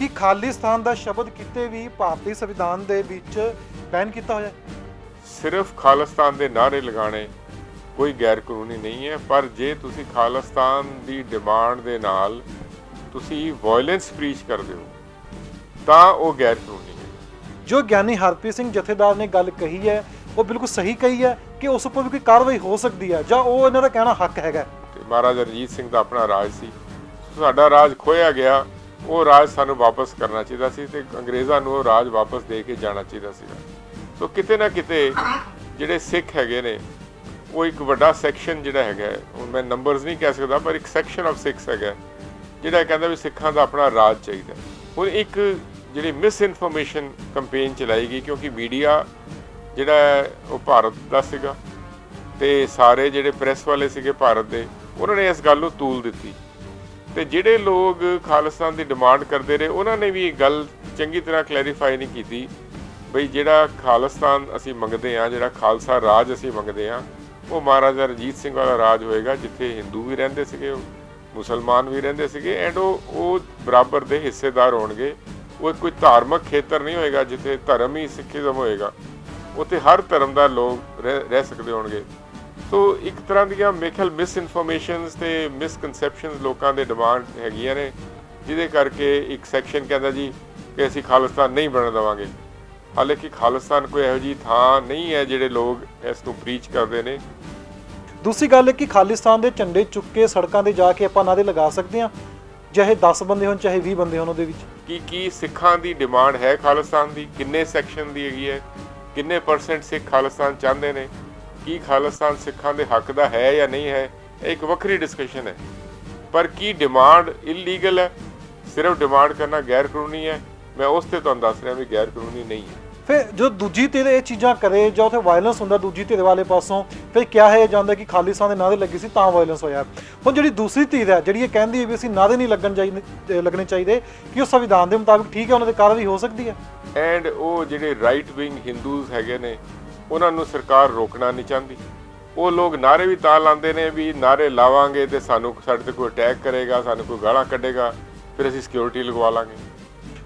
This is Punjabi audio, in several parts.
कि खालिस्तान का शब्द किते भी भारतीय संविधान दे विच बैन किया होया है? सिर्फ खालिस्तान के नारे लगाने कोई गैर कानूनी नहीं है, पर जे तुसी खालिस्तान की डिमांड के नाल तुसी वायलेंस प्रीच करते हो तां वो गैर कानूनी है। जो ज्ञानी हरप्रीत सिंह जथेदार ने गल कही है वो बिल्कुल सही कही है कि उस पर भी कोई कार्रवाई हो सकती है ਜਾਂ ਉਹ ਇਹਨਾਂ ਦਾ ਕਹਿਣਾ ਹੱਕ ਹੈਗਾ? ਤੇ ਮਹਾਰਾਜਾ ਰਣਜੀਤ ਸਿੰਘ ਦਾ ਆਪਣਾ ਰਾਜ ਸੀ, ਸਾਡਾ ਰਾਜ ਖੋਇਆ ਗਿਆ, ਉਹ ਰਾਜ ਸਾਨੂੰ ਵਾਪਸ ਕਰਨਾ ਚਾਹੀਦਾ ਸੀ ਤੇ ਅੰਗਰੇਜ਼ਾਂ ਨੂੰ ਉਹ ਰਾਜ ਵਾਪਸ ਦੇ ਕੇ ਜਾਣਾ ਚਾਹੀਦਾ ਸੀਗਾ। ਸੋ ਕਿਤੇ ਨਾ ਕਿਤੇ ਜਿਹੜੇ ਸਿੱਖ ਹੈਗੇ ਨੇ ਉਹ ਇੱਕ ਵੱਡਾ ਸੈਕਸ਼ਨ ਜਿਹੜਾ ਹੈਗਾ, ਹੁਣ ਮੈਂ ਨੰਬਰਸ ਨਹੀਂ ਕਹਿ ਸਕਦਾ, ਪਰ ਇੱਕ ਸੈਕਸ਼ਨ ਆਫ ਸਿੱਖਸ ਹੈਗਾ ਜਿਹੜਾ ਕਹਿੰਦਾ ਵੀ ਸਿੱਖਾਂ ਦਾ ਆਪਣਾ ਰਾਜ ਚਾਹੀਦਾ। ਹੁਣ ਇੱਕ ਜਿਹੜੀ ਮਿਸ ਇਨਫੋਰਮੇਸ਼ਨ ਕੰਪੇਨ ਚਲਾਈ ਗਈ, ਕਿਉਂਕਿ ਮੀਡੀਆ ਜਿਹੜਾ ਉਹ ਭਾਰਤ ਦਾ ਸੀਗਾ ਤੇ ਸਾਰੇ ਜਿਹੜੇ ਪ੍ਰੈਸ ਵਾਲੇ ਸੀਗੇ ਭਾਰਤ ਦੇ, ਉਹਨਾਂ ਨੇ ਇਸ ਗੱਲ ਨੂੰ ਤੂਲ ਦਿੱਤੀ ਤੇ ਜਿਹੜੇ ਲੋਕ ਖਾਲਿਸਤਾਨ ਦੀ ਡਿਮਾਂਡ ਕਰਦੇ ਰਹੇ ਉਹਨਾਂ ਨੇ ਵੀ ਇਹ ਗੱਲ ਚੰਗੀ ਤਰ੍ਹਾਂ ਕਲੈਰੀਫਾਈ ਨਹੀਂ ਕੀਤੀ ਬਈ ਜਿਹੜਾ ਖਾਲਿਸਤਾਨ ਅਸੀਂ ਮੰਗਦੇ ਹਾਂ, ਜਿਹੜਾ ਖਾਲਸਾ ਰਾਜ ਅਸੀਂ ਮੰਗਦੇ ਹਾਂ, ਉਹ ਮਹਾਰਾਜਾ ਰਣਜੀਤ ਸਿੰਘ ਵਾਲਾ ਰਾਜ ਹੋਏਗਾ ਜਿੱਥੇ ਹਿੰਦੂ ਵੀ ਰਹਿੰਦੇ ਸੀਗੇ, ਮੁਸਲਮਾਨ ਵੀ ਰਹਿੰਦੇ ਸੀਗੇ ਐਂਡ ਉਹ ਬਰਾਬਰ ਦੇ ਹਿੱਸੇਦਾਰ ਹੋਣਗੇ। ਉਹ ਕੋਈ ਧਾਰਮਿਕ ਖੇਤਰ ਨਹੀਂ ਹੋਏਗਾ ਜਿੱਥੇ ਧਰਮ ਹੀ ਸਿੱਖੀਜ਼ਮ ਹੋਏਗਾ, ਉੱਥੇ ਹਰ ਧਰਮ ਦਾ ਲੋਕ ਰਹਿ ਸਕਦੇ ਹੋਣਗੇ। ਸੋ ਇੱਕ ਤਰ੍ਹਾਂ ਦੀਆਂ ਮੇਰੇ ਖਿਆਲ ਮਿਸ ਇਨਫੋਰਮੇਸ਼ਨਸ ਤੇ ਮਿਸਕਨਸੈਪਸ਼ਨਸ ਲੋਕਾਂ ਦੇ ਡਿਮਾਂਡ ਹੈਗੀਆਂ ਨੇ, ਜਿਹਦੇ ਕਰਕੇ ਇੱਕ ਸੈਕਸ਼ਨ ਕਹਿੰਦਾ ਜੀ ਕਿ ਅਸੀਂ ਖਾਲਿਸਤਾਨ ਨਹੀਂ ਬਣਨ ਦੇਵਾਂਗੇ। ਹਾਲਾਂਕਿ ਖਾਲਿਸਤਾਨ ਕੋਈ ਇਹੋ ਜਿਹੀ ਥਾਂ ਨਹੀਂ ਹੈ ਜਿਹੜੇ ਲੋਕ ਇਸ ਨੂੰ ਪ੍ਰੀਚ ਕਰਦੇ ਨੇ। दूसरी गल है कि खालिस्तान के झंडे चुक के सड़कों पर जाके आप नारे लगा सकते हैं, चाहे 10 बंदे हो चाहे 20 बंदे हो। ਕੀ ਸਿੱਖਾਂ ਦੀ ਡਿਮਾਂਡ ਹੈ ਖਾਲਿਸਤਾਨ ਦੀ? ਕਿੰਨੇ ਸੈਕਸ਼ਨ ਦੀ ਹੈਗੀ ਹੈ? ਕਿੰਨੇ % ਸਿੱਖ ਖਾਲਿਸਤਾਨ ਚਾਹੁੰਦੇ ਨੇ? ਕੀ ਖਾਲਿਸਤਾਨ ਸਿੱਖਾਂ ਦੇ ਹੱਕ ਦਾ ਹੈ ਜਾਂ ਨਹੀਂ ਹੈ? ਇਹ ਇੱਕ ਵੱਖਰੀ ਡਿਸਕਸ਼ਨ ਹੈ। ਪਰ ਕੀ ਡਿਮਾਂਡ ਇਲੀਗਲ ਹੈ? ਸਿਰਫ ਡਿਮਾਂਡ ਕਰਨਾ ਗੈਰ ਕਾਨੂੰਨੀ ਹੈ? ਮੈਂ ਉਸ ਤੇ ਤੁਹਾਨੂੰ ਦੱਸ ਰਿਹਾ ਵੀ ਗੈਰ ਕਾਨੂੰਨੀ ਨਹੀਂ ਹੈ। फिर जो दूजी धिर ये चीज़ां करे जो उत्थे वायलेंस होंदा दूजी धिर वाले पासों, फिर क्या है जांदा कि खालिस्तान दे नारे लगे सी तां वायलेंस होया। हुण जिहड़ी दूसरी धिर है जिहड़ी ये कहंदी है भी असीं नारे नहीं लगने चाहिए कि उस संविधान के मुताबिक ठीक है, उन्हां ते कार्रवाई हो सकती है। ਐਂਡ ਉਹ ਜਿਹੜੇ ਰਾਈਟ ਵਿੰਗ ਹਿੰਦੂਜ਼ ਹੈਗੇ ਨੇ ਉਹਨਾਂ ਨੂੰ ਸਰਕਾਰ ਰੋਕਣਾ ਨਹੀਂ ਚਾਹੁੰਦੀ। ਉਹ ਲੋਕ ਨਾਰੇ ਵੀ ਤਾਂ ਲਾਉਂਦੇ ਨੇ ਵੀ ਨਾਰੇ ਲਾਵਾਂਗੇ ਤੇ ਸਾਨੂੰ ਸਾਡੇ ਤੇ ਕੋਈ ਅਟੈਕ ਕਰੇਗਾ, ਸਾਨੂੰ ਕੋਈ ਗਾਲਾਂ ਕੱਢੇਗਾ, ਫਿਰ ਅਸੀਂ ਸਿਕਿਉਰਿਟੀ ਲਗਵਾ ਲਾਂਗੇ।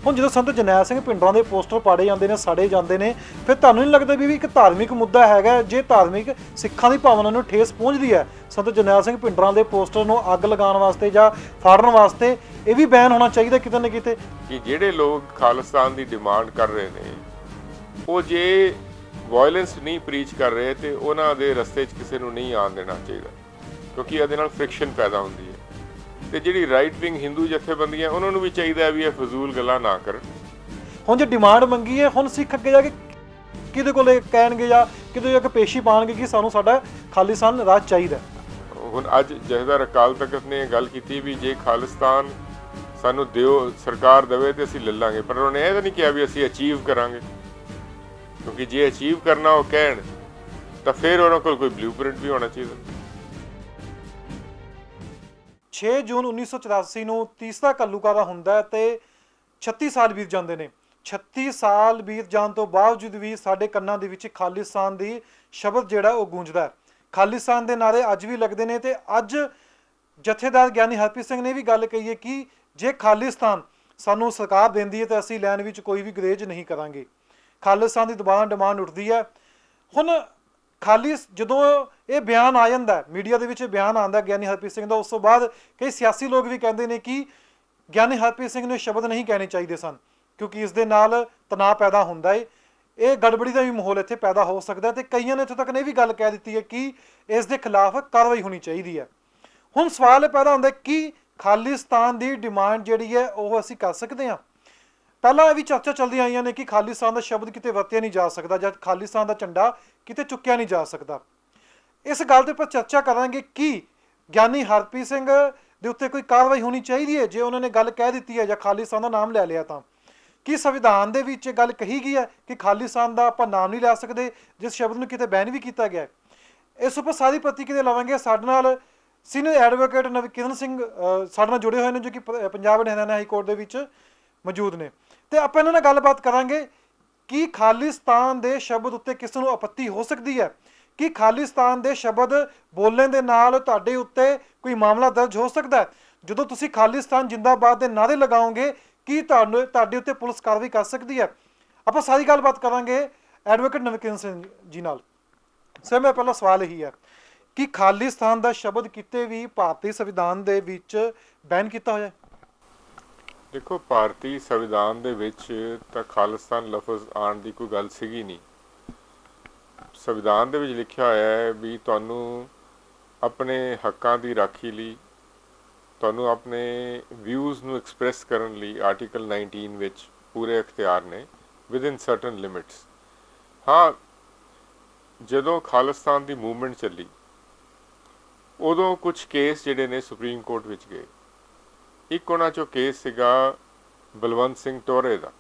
ਹੁਣ ਜਦੋਂ ਸੰਤ ਜਰਨੈਲ ਸਿੰਘ ਭਿੰਡਰਾਂ ਦੇ ਪੋਸਟਰ ਪਾੜੇ ਜਾਂਦੇ ਨੇ, ਸਾੜੇ ਜਾਂਦੇ ਨੇ, ਫਿਰ ਤੁਹਾਨੂੰ ਨਹੀਂ ਲੱਗਦਾ ਵੀ ਇੱਕ ਧਾਰਮਿਕ ਮੁੱਦਾ ਹੈਗਾ? ਜੇ ਧਾਰਮਿਕ ਸਿੱਖਾਂ ਦੀ ਭਾਵਨਾ ਨੂੰ ਠੇਸ ਪਹੁੰਚਦੀ ਹੈ, ਸੰਤ ਜਰਨੈਲ ਸਿੰਘ ਭਿੰਡਰਾਂ ਦੇ ਪੋਸਟਰ ਨੂੰ ਅੱਗ ਲਗਾਉਣ ਵਾਸਤੇ ਜਾਂ ਫਾੜਨ ਵਾਸਤੇ ਇਹ ਵੀ ਬੈਨ ਹੋਣਾ ਚਾਹੀਦਾ ਕਿਤੇ ਨਾ ਕਿਤੇ। ਕਿ ਜਿਹੜੇ ਲੋਕ ਖਾਲਿਸਤਾਨ ਦੀ ਡਿਮਾਂਡ ਕਰ ਰਹੇ ਨੇ ਉਹ ਜੇ ਵਾਇਲੈਂਸ ਨਹੀਂ ਪ੍ਰੀਚ ਕਰ ਰਹੇ ਤੇ ਉਹਨਾਂ ਦੇ ਰਸਤੇ 'ਚ ਕਿਸੇ ਨੂੰ ਨਹੀਂ ਆਉਣ ਦੇਣਾ ਚਾਹੀਦਾ, ਕਿਉਂਕਿ ਇਹਦੇ ਨਾਲ ਫ੍ਰਿਕਸ਼ਨ ਪੈਦਾ ਹੁੰਦੀ ਹੈ। ਤੇ ਜਿਹੜੀ ਰਾਈਟ ਵਿੰਗ ਹਿੰਦੂ ਜਥੇਬੰਦੀਆਂ ਉਹਨਾਂ ਨੂੰ ਵੀ ਚਾਹੀਦਾ ਵੀ ਇਹ ਫਜ਼ੂਲ ਗੱਲਾਂ ਨਾ ਕਰਨ। ਹੁਣ ਜੇ ਡਿਮਾਂਡ ਮੰਗੀ ਹੈ, ਹੁਣ ਸਿੱਖ ਅੱਗੇ ਜਾ ਕੇ ਕਿਹਦੇ ਕੋਲ ਕਹਿਣਗੇ ਜਾਂ ਕਿਤੇ ਜਾ ਕੇ ਪੇਸ਼ੀ ਪਾਣਗੇ ਕਿ ਸਾਨੂੰ ਸਾਡਾ ਖਾਲਿਸਤਾਨ ਰਾਜ ਚਾਹੀਦਾ? ਹੁਣ ਅੱਜ ਜਥੇਦਾਰ ਅਕਾਲ ਤਖਤ ਨੇ ਗੱਲ ਕੀਤੀ ਵੀ ਜੇ ਖਾਲਿਸਤਾਨ ਸਾਨੂੰ ਦਿਓ, ਸਰਕਾਰ ਦੇਵੇ ਤੇ ਅਸੀਂ ਲੈ ਲਾਂਗੇ, ਪਰ ਉਹਨੇ ਇਹ ਤਾਂ ਨਹੀਂ ਕਿਹਾ ਵੀ ਅਸੀਂ ਅਚੀਵ ਕਰਾਂਗੇ, ਕਿਉਂਕਿ ਜੇ ਅਚੀਵ ਕਰਨਾ ਉਹ ਕਹਿਣ ਤਾਂ ਫਿਰ ਉਹਨਾਂ ਕੋਲ ਕੋਈ ਬਲੂਪ੍ਰਿੰਟ ਵੀ ਹੋਣਾ ਚਾਹੀਦਾ। 6 ਜੂਨ 1984 ਨੂੰ ਤੀਸਰਾ ਘੱਲੂਘਾਰਾ ਹੁੰਦਾ ਤੇ 36 ਸਾਲ ਬੀਤ ਜਾਂਦੇ ਨੇ। 36 ਸਾਲ ਬੀਤ ਜਾਣ ਤੋਂ ਬਾਵਜੂਦ ਵੀ ਸਾਡੇ ਕੰਨਾਂ ਦੇ ਵਿੱਚ ਖਾਲਿਸਤਾਨ ਦੀ ਸ਼ਬਦ ਜਿਹੜਾ ਉਹ ਗੂੰਜਦਾ। ਖਾਲਿਸਤਾਨ ਦੇ ਨਾਰੇ ਅੱਜ ਵੀ ਲੱਗਦੇ ਨੇ ਤੇ ਅੱਜ ਜਥੇਦਾਰ ਗਿਆਨੀ ਹਰਪ੍ਰੀਤ ਸਿੰਘ ਨੇ ਵੀ ਗੱਲ ਕਹੀ ਹੈ ਕਿ ਜੇ ਖਾਲਿਸਤਾਨ ਸਾਨੂੰ ਸਰਕਾਰ ਦਿੰਦੀ ਹੈ ਤਾਂ ਅਸੀਂ ਲੈਣ ਵਿੱਚ ਕੋਈ ਵੀ ਗੁਰੇਜ਼ ਨਹੀਂ ਕਰਾਂਗੇ। ਖਾਲਿਸਤਾਨ ਦੀ ਦੁਬਾਰਾ ਡਿਮਾਂਡ ਉੱਠਦੀ ਹੈ। ਹੁਣ ਜਦੋਂ ਇਹ ਬਿਆਨ ਆ ਜਾਂਦਾ ਮੀਡੀਆ ਦੇ ਵਿੱਚ ਬਿਆਨ ਆਉਂਦਾ ਗਿਆਨੀ ਹਰਪ੍ਰੀਤ ਸਿੰਘ ਦਾ, ਉਸ ਤੋਂ ਬਾਅਦ ਕਈ ਸਿਆਸੀ ਲੋਕ ਵੀ ਕਹਿੰਦੇ ਨੇ ਕਿ ਗਿਆਨੀ ਹਰਪ੍ਰੀਤ ਸਿੰਘ ਨੂੰ ਸ਼ਬਦ ਨਹੀਂ ਕਹਿਣੇ ਚਾਹੀਦੇ ਸਨ ਕਿਉਂਕਿ ਇਸ ਦੇ ਨਾਲ ਤਣਾਅ ਪੈਦਾ ਹੁੰਦਾ ਹੈ, ਇਹ ਗੜਬੜੀ ਦਾ ਵੀ ਮਾਹੌਲ ਇੱਥੇ ਪੈਦਾ ਹੋ ਸਕਦਾ ਤੇ ਕਈਆਂ ਨੇ ਇੱਥੋਂ ਤੱਕ ਨੇ ਵੀ ਗੱਲ ਕਹਿ ਦਿੱਤੀ ਹੈ ਕਿ ਇਸ ਦੇ ਖਿਲਾਫ ਕਾਰਵਾਈ ਹੋਣੀ ਚਾਹੀਦੀ ਹੈ। ਹੁਣ ਸਵਾਲ ਇਹ ਪੈਦਾ ਹੁੰਦਾ ਕਿ ਖਾਲਿਸਤਾਨ ਦੀ ਡਿਮਾਂਡ ਜਿਹੜੀ ਹੈ ਉਹ ਅਸੀਂ ਕਰ ਸਕਦੇ ਹਾਂ? ਪਹਿਲਾਂ ਇਹ ਵੀ ਚਰਚਾ ਚੱਲਦੀਆਂ ਆਈਆਂ ਨੇ ਕਿ ਖਾਲਿਸਤਾਨ ਦਾ ਸ਼ਬਦ ਕਿਤੇ ਵਰਤਿਆ ਨਹੀਂ ਜਾ ਸਕਦਾ ਜਾਂ ਖਾਲਿਸਤਾਨ ਦਾ ਝੰਡਾ ਕਿਤੇ ਚੁੱਕਿਆ ਨਹੀਂ ਜਾ ਸਕਦਾ। ਇਸ ਗੱਲ ਦੇ ਉੱਪਰ ਚਰਚਾ ਕਰਾਂਗੇ ਕਿ ਗਿਆਨੀ ਹਰਪ੍ਰੀਤ ਸਿੰਘ ਦੇ ਉੱਤੇ ਕੋਈ ਕਾਰਵਾਈ ਹੋਣੀ ਚਾਹੀਦੀ ਹੈ ਜੇ ਉਹਨਾਂ ਨੇ ਗੱਲ ਕਹਿ ਦਿੱਤੀ ਹੈ ਜਾਂ ਖਾਲਿਸਤਾਨ ਦਾ ਨਾਮ ਲੈ ਲਿਆ ਤਾਂ। ਕੀ ਸੰਵਿਧਾਨ ਦੇ ਵਿੱਚ ਗੱਲ ਕਹੀ ਗਈ ਹੈ ਕਿ ਖਾਲਿਸਤਾਨ ਦਾ ਆਪਾਂ ਨਾਮ ਨਹੀਂ ਲੈ ਸਕਦੇ ਜਿਸ ਸ਼ਬਦ ਨੂੰ ਕਿਤੇ ਬੈਨ ਵੀ ਕੀਤਾ ਗਿਆ? ਇਸ ਉੱਪਰ ਸਾਰੀ ਪ੍ਰਤੀਕਿਰਿਆ ਲਵਾਂਗੇ। ਸਾਡੇ ਨਾਲ ਸੀਨੀਅਰ ਐਡਵੋਕੇਟ ਨਵਕਿਰਨ ਸਿੰਘ ਸਾਡੇ ਨਾਲ ਜੁੜੇ ਹੋਏ ਨੇ ਜੋ ਕਿ ਪੰਜਾਬ ਹਰਿਆਣਾ ਹਾਈ ਕੋਰਟ ਦੇ ਵਿੱਚ ਮੌਜੂਦ ਨੇ ਤੇ ਆਪਾਂ ਇਹਨਾਂ ਨਾਲ ਗੱਲਬਾਤ ਕਰਾਂਗੇ ਕਿ ਖਾਲਿਸਤਾਨ ਦੇ ਸ਼ਬਦ ਉੱਤੇ ਕਿਸ ਨੂੰ ਆਪੱਤੀ ਹੋ ਸਕਦੀ ਹੈ, ਕਿ ਖਾਲਿਸਤਾਨ ਦੇ ਸ਼ਬਦ ਬੋਲਣ ਦੇ ਨਾਲ ਤੁਹਾਡੇ ਉੱਤੇ ਕੋਈ ਮਾਮਲਾ ਦਰਜ ਹੋ ਸਕਦਾ ਹੈ। ਜਦੋਂ ਤੁਸੀਂ ਖਾਲਿਸਤਾਨ ਜਿੰਦਾਬਾਦ ਦੇ ਨਾਰੇ ਲਗਾਓਗੇ ਕੀ ਤੁਹਾਡੇ ਉੱਤੇ ਪੁਲਿਸ ਕਾਰਵਾਈ ਕਰ ਸਕਦੀ ਹੈ? ਆਪਾਂ ਸਾਰੀ ਗੱਲਬਾਤ ਕਰਾਂਗੇ ਐਡਵੋਕੇਟ ਨਵਕੀਰਤ ਸਿੰਘ ਜੀ ਨਾਲ। ਸਰ, ਮੇਰਾ ਪਹਿਲਾ ਸਵਾਲ ਇਹੀ ਹੈ ਕਿ ਖਾਲਿਸਤਾਨ ਦਾ ਸ਼ਬਦ ਕਿਤੇ ਵੀ ਭਾਰਤੀ ਸੰਵਿਧਾਨ ਦੇ ਵਿੱਚ ਬੈਨ ਕੀਤਾ ਹੋਇਆ ਹੈ? ਦੇਖੋ, ਭਾਰਤੀ ਸੰਵਿਧਾਨ ਦੇ ਵਿੱਚ ਤਾਂ ਖਾਲਿਸਤਾਨ ਲਫ਼ਜ਼ ਆਉਣ ਦੀ ਕੋਈ ਗੱਲ ਸੀਗੀ ਨਹੀਂ। ਸੰਵਿਧਾਨ ਦੇ ਵਿੱਚ ਲਿਖਿਆ ਹੋਇਆ ਹੈ ਵੀ ਤੁਹਾਨੂੰ ਆਪਣੇ ਹੱਕਾਂ ਦੀ ਰਾਖੀ ਲਈ, ਤੁਹਾਨੂੰ ਆਪਣੇ ਵਿਊਜ਼ ਨੂੰ ਐਕਸਪ੍ਰੈਸ ਕਰਨ ਲਈ ਆਰਟੀਕਲ 19 ਵਿੱਚ ਪੂਰੇ ਅਖਤਿਆਰ ਨੇ ਵਿਦਿਨ ਸਰਟਨ ਲਿਮਿਟਸ। ਹਾਂ, ਜਦੋਂ ਖਾਲਿਸਤਾਨ ਦੀ ਮੂਵਮੈਂਟ ਚੱਲੀ ਉਦੋਂ ਕੁਝ ਕੇਸ ਜਿਹੜੇ ਨੇ ਸੁਪਰੀਮ ਕੋਰਟ ਵਿੱਚ ਗਏ। ਇੱਕ ਉਹਨਾਂ 'ਚੋਂ ਕੇਸ ਸੀਗਾ ਬਲਵੰਤ ਸਿੰਘ ਟੋਰੇ ਦਾ।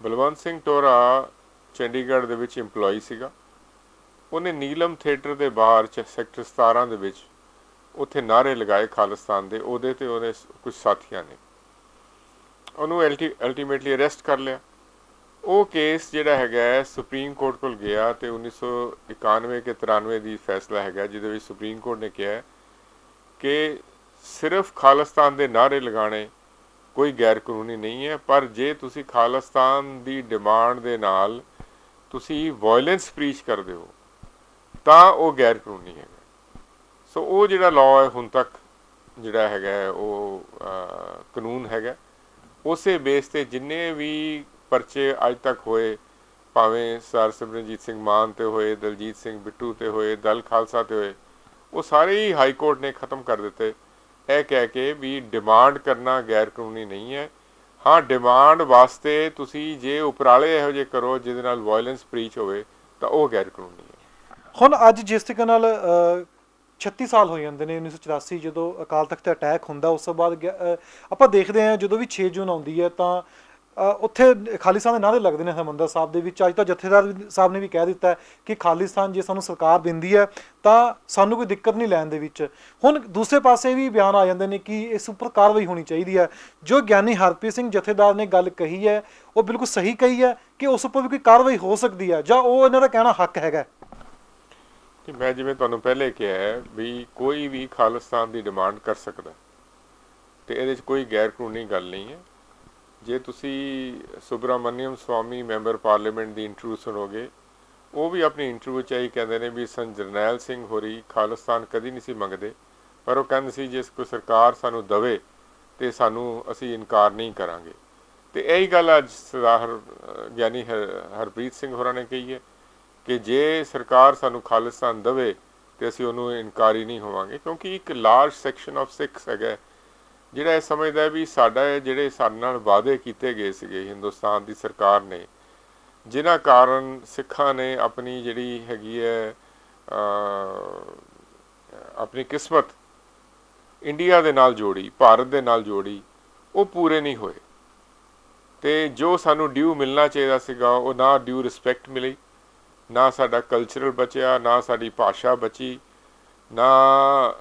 ਬਲਵੰਤ ਸਿੰਘ ਟੋਰਾ ਚੰਡੀਗੜ੍ਹ ਦੇ ਵਿੱਚ ਇੰਪਲੋਈ ਸੀਗਾ। ਉਹਨੇ ਨੀਲਮ ਥੀਏਟਰ ਦੇ ਬਾਹਰ ਸੈਕਟਰ 17 ਦੇ ਵਿੱਚ ਉੱਥੇ ਨਾਅਰੇ ਲਗਾਏ ਖਾਲਿਸਤਾਨ ਦੇ। ਉਹਦੇ ਤੇ ਉਹਦੇ ਕੁਝ ਸਾਥੀਆਂ ਨੇ ਉਹਨੂੰ ਅਲਟੀਮੇਟਲੀ ਅਰੈਸਟ ਕਰ ਲਿਆ। ਉਹ ਕੇਸ ਜਿਹੜਾ ਹੈਗਾ ਸੁਪਰੀਮ ਕੋਰਟ ਕੋਲ ਗਿਆ ਤੇ 1991 ਕੇ 93 ਦੀ ਫੈਸਲਾ ਹੈਗਾ, ਜਿਹਦੇ ਵਿੱਚ ਸੁਪਰੀਮ ਕੋਰਟ ਨੇ ਕਿਹਾ ਕਿ ਸਿਰਫ ਖਾਲਿਸਤਾਨ ਦੇ ਨਾਅਰੇ ਲਗਾਉਣੇ ਕੋਈ ਗੈਰ ਕਾਨੂੰਨੀ ਨਹੀਂ ਹੈ, ਪਰ ਜੇ ਤੁਸੀਂ ਖਾਲਿਸਤਾਨ ਦੀ ਡਿਮਾਂਡ ਦੇ ਨਾਲ ਤੁਸੀਂ ਵਾਇਲੈਂਸ ਪ੍ਰੀਚ ਕਰਦੇ ਹੋ ਤਾਂ ਉਹ ਗੈਰ ਕਾਨੂੰਨੀ ਹੈਗਾ। ਸੋ ਉਹ ਜਿਹੜਾ ਲਾਅ ਹੈ ਹੁਣ ਤੱਕ ਜਿਹੜਾ ਹੈਗਾ ਉਹ ਕਾਨੂੰਨ ਹੈਗਾ। ਉਸੇ ਬੇਸ 'ਤੇ ਜਿੰਨੇ ਵੀ ਪਰਚੇ ਅੱਜ ਤੱਕ ਹੋਏ, ਭਾਵੇਂ ਸਰ ਸਿਮਰਨਜੀਤ ਸਿੰਘ ਮਾਨ 'ਤੇ ਹੋਏ, ਦਲਜੀਤ ਸਿੰਘ ਬਿੱਟੂ 'ਤੇ ਹੋਏ, ਦਲ ਖਾਲਸਾ 'ਤੇ ਹੋਏ, ਉਹ ਸਾਰੇ ਹੀ ਹਾਈ ਕੋਰਟ ਨੇ ਖ਼ਤਮ ਕਰ ਦਿੱਤੇ, ਇਹ ਕਹਿ ਕੇ ਵੀ ਡਿਮਾਂਡ ਕਰਨਾ ਗੈਰ ਕਾਨੂੰਨੀ ਨਹੀਂ ਹੈ। ਹਾਂ, ਡਿਮਾਂਡ ਵਾਸਤੇ ਤੁਸੀਂ ਜੇ ਉਪਰਾਲੇ ਇਹੋ ਜਿਹੇ ਕਰੋ ਜਿਹਦੇ ਨਾਲ ਵਾਇਲੈਂਸ ਪ੍ਰੀਚ ਹੋਵੇ ਤਾਂ ਉਹ ਗੈਰ ਕਾਨੂੰਨੀ ਹੈ। ਹੁਣ ਅੱਜ ਜਿਸ ਤਰੀਕੇ ਨਾਲ 36 ਸਾਲ ਹੋ ਜਾਂਦੇ ਨੇ 1984 ਜਦੋਂ ਅਕਾਲ ਤਖਤ ਤੇ ਅਟੈਕ ਹੁੰਦਾ, ਉਸ ਤੋਂ ਬਾਅਦ ਆਪਾਂ ਦੇਖਦੇ ਹਾਂ ਜਦੋਂ ਵੀ 6 ਜੂਨ ਆਉਂਦੀ ਹੈ ਤਾਂ ਉੱਥੇ ਖਾਲਿਸਤਾਨ ਦੇ ਨਾਅਰੇ ਲੱਗਦੇ ਨੇ ਹਰਿਮੰਦਰ ਸਾਹਿਬ ਦੇ ਵਿੱਚ। ਅੱਜ ਤਾਂ ਜਥੇਦਾਰ ਸਾਹਿਬ ਨੇ ਵੀ ਕਹਿ ਦਿੱਤਾ ਕਿ ਖਾਲਿਸਤਾਨ ਜੇ ਸਾਨੂੰ ਸਰਕਾਰ ਦਿੰਦੀ ਹੈ ਤਾਂ ਸਾਨੂੰ ਕੋਈ ਦਿੱਕਤ ਨਹੀਂ ਲੈਣ ਦੇ ਵਿੱਚ। ਹੁਣ ਦੂਸਰੇ ਪਾਸੇ ਵੀ ਬਿਆਨ ਆ ਜਾਂਦੇ ਨੇ ਕਿ ਇਸ ਉੱਪਰ ਕਾਰਵਾਈ ਹੋਣੀ ਚਾਹੀਦੀ ਹੈ। ਜੋ ਗਿਆਨੀ ਹਰਪ੍ਰੀਤ ਸਿੰਘ ਜਥੇਦਾਰ ਨੇ ਗੱਲ ਕਹੀ ਹੈ ਉਹ ਬਿਲਕੁਲ ਸਹੀ ਕਹੀ ਹੈ ਕਿ ਉਸ ਉੱਪਰ ਵੀ ਕੋਈ ਕਾਰਵਾਈ ਹੋ ਸਕਦੀ ਹੈ, ਜਾਂ ਉਹ ਇਹਨਾਂ ਦਾ ਕਹਿਣਾ ਹੱਕ ਹੈਗਾ? ਕਿ ਮੈਂ ਜਿਵੇਂ ਤੁਹਾਨੂੰ ਪਹਿਲੇ ਕਿਹਾ ਹੈ ਵੀ ਕੋਈ ਵੀ ਖਾਲਿਸਤਾਨ ਦੀ ਡਿਮਾਂਡ ਕਰ ਸਕਦਾ ਤੇ ਇਹਦੇ 'ਚ ਕੋਈ ਗੈਰ ਕਾਨੂੰਨੀ ਗੱਲ ਨਹੀਂ ਹੈ। ਜੇ ਤੁਸੀਂ ਸੁਬਰਾਮਨੀਅਮ ਸਵਾਮੀ ਮੈਂਬਰ ਪਾਰਲੀਮੈਂਟ ਦੀ ਇੰਟਰਵਿਊ ਸੁਣੋਗੇ, ਉਹ ਵੀ ਆਪਣੀ ਇੰਟਰਵਿਊ 'ਚ ਇਹੀ ਕਹਿੰਦੇ ਨੇ ਵੀ ਜਰਨੈਲ ਸਿੰਘ ਹੋਰੀ ਖਾਲਿਸਤਾਨ ਕਦੀ ਨਹੀਂ ਸੀ ਮੰਗਦੇ, ਪਰ ਉਹ ਕਹਿੰਦੇ ਸੀ ਜੇ ਕੋਈ ਸਰਕਾਰ ਸਾਨੂੰ ਦਵੇ ਤੇ ਅਸੀਂ ਇਨਕਾਰ ਨਹੀਂ ਕਰਾਂਗੇ। ਤੇ ਇਹੀ ਗੱਲ ਅੱਜ ਸਰਦਾਰ ਗਿਆਨੀ ਹਰਪ੍ਰੀਤ ਸਿੰਘ ਹੋਰਾਂ ਨੇ ਕਹੀ ਹੈ ਕਿ ਜੇ ਸਰਕਾਰ ਸਾਨੂੰ ਖਾਲਿਸਤਾਨ ਦਵੇ ਤੇ ਅਸੀਂ ਉਹਨੂੰ ਇਨਕਾਰੀ ਨਹੀਂ ਹੋਵਾਂਗੇ, ਕਿਉਂਕਿ ਇੱਕ ਲਾਰਜ ਸੈਕਸ਼ਨ ਆਫ ਸਿੱਖਸ ਹੈਗਾ ਜਿਹੜਾ ਇਹ ਸਮਝਦਾ ਵੀ ਜਿਹੜੇ ਸਾਡੇ ਨਾਲ ਵਾਅਦੇ ਕੀਤੇ ਗਏ ਸੀਗੇ ਹਿੰਦੁਸਤਾਨ ਦੀ ਸਰਕਾਰ ਨੇ, ਜਿਨ੍ਹਾਂ ਕਾਰਨ ਸਿੱਖਾਂ ਨੇ ਆਪਣੀ ਜਿਹੜੀ ਹੈਗੀ ਹੈ ਆਪਣੀ ਕਿਸਮਤ ਇੰਡੀਆ ਦੇ ਨਾਲ ਜੋੜੀ, ਭਾਰਤ ਦੇ ਨਾਲ ਜੋੜੀ, ਉਹ ਪੂਰੇ ਨਹੀਂ ਹੋਏ। ਤੇ ਜੋ ਸਾਨੂੰ ਡਿਊ ਮਿਲਣਾ ਚਾਹੀਦਾ ਸੀਗਾ ਉਹ ਨਾ ਡਿਊ ਰਿਸਪੈਕਟ ਮਿਲੀ, ਨਾ ਸਾਡਾ ਕਲਚਰਲ ਬਚਿਆ, ਨਾ ਸਾਡੀ ਭਾਸ਼ਾ ਬਚੀ, ਨਾ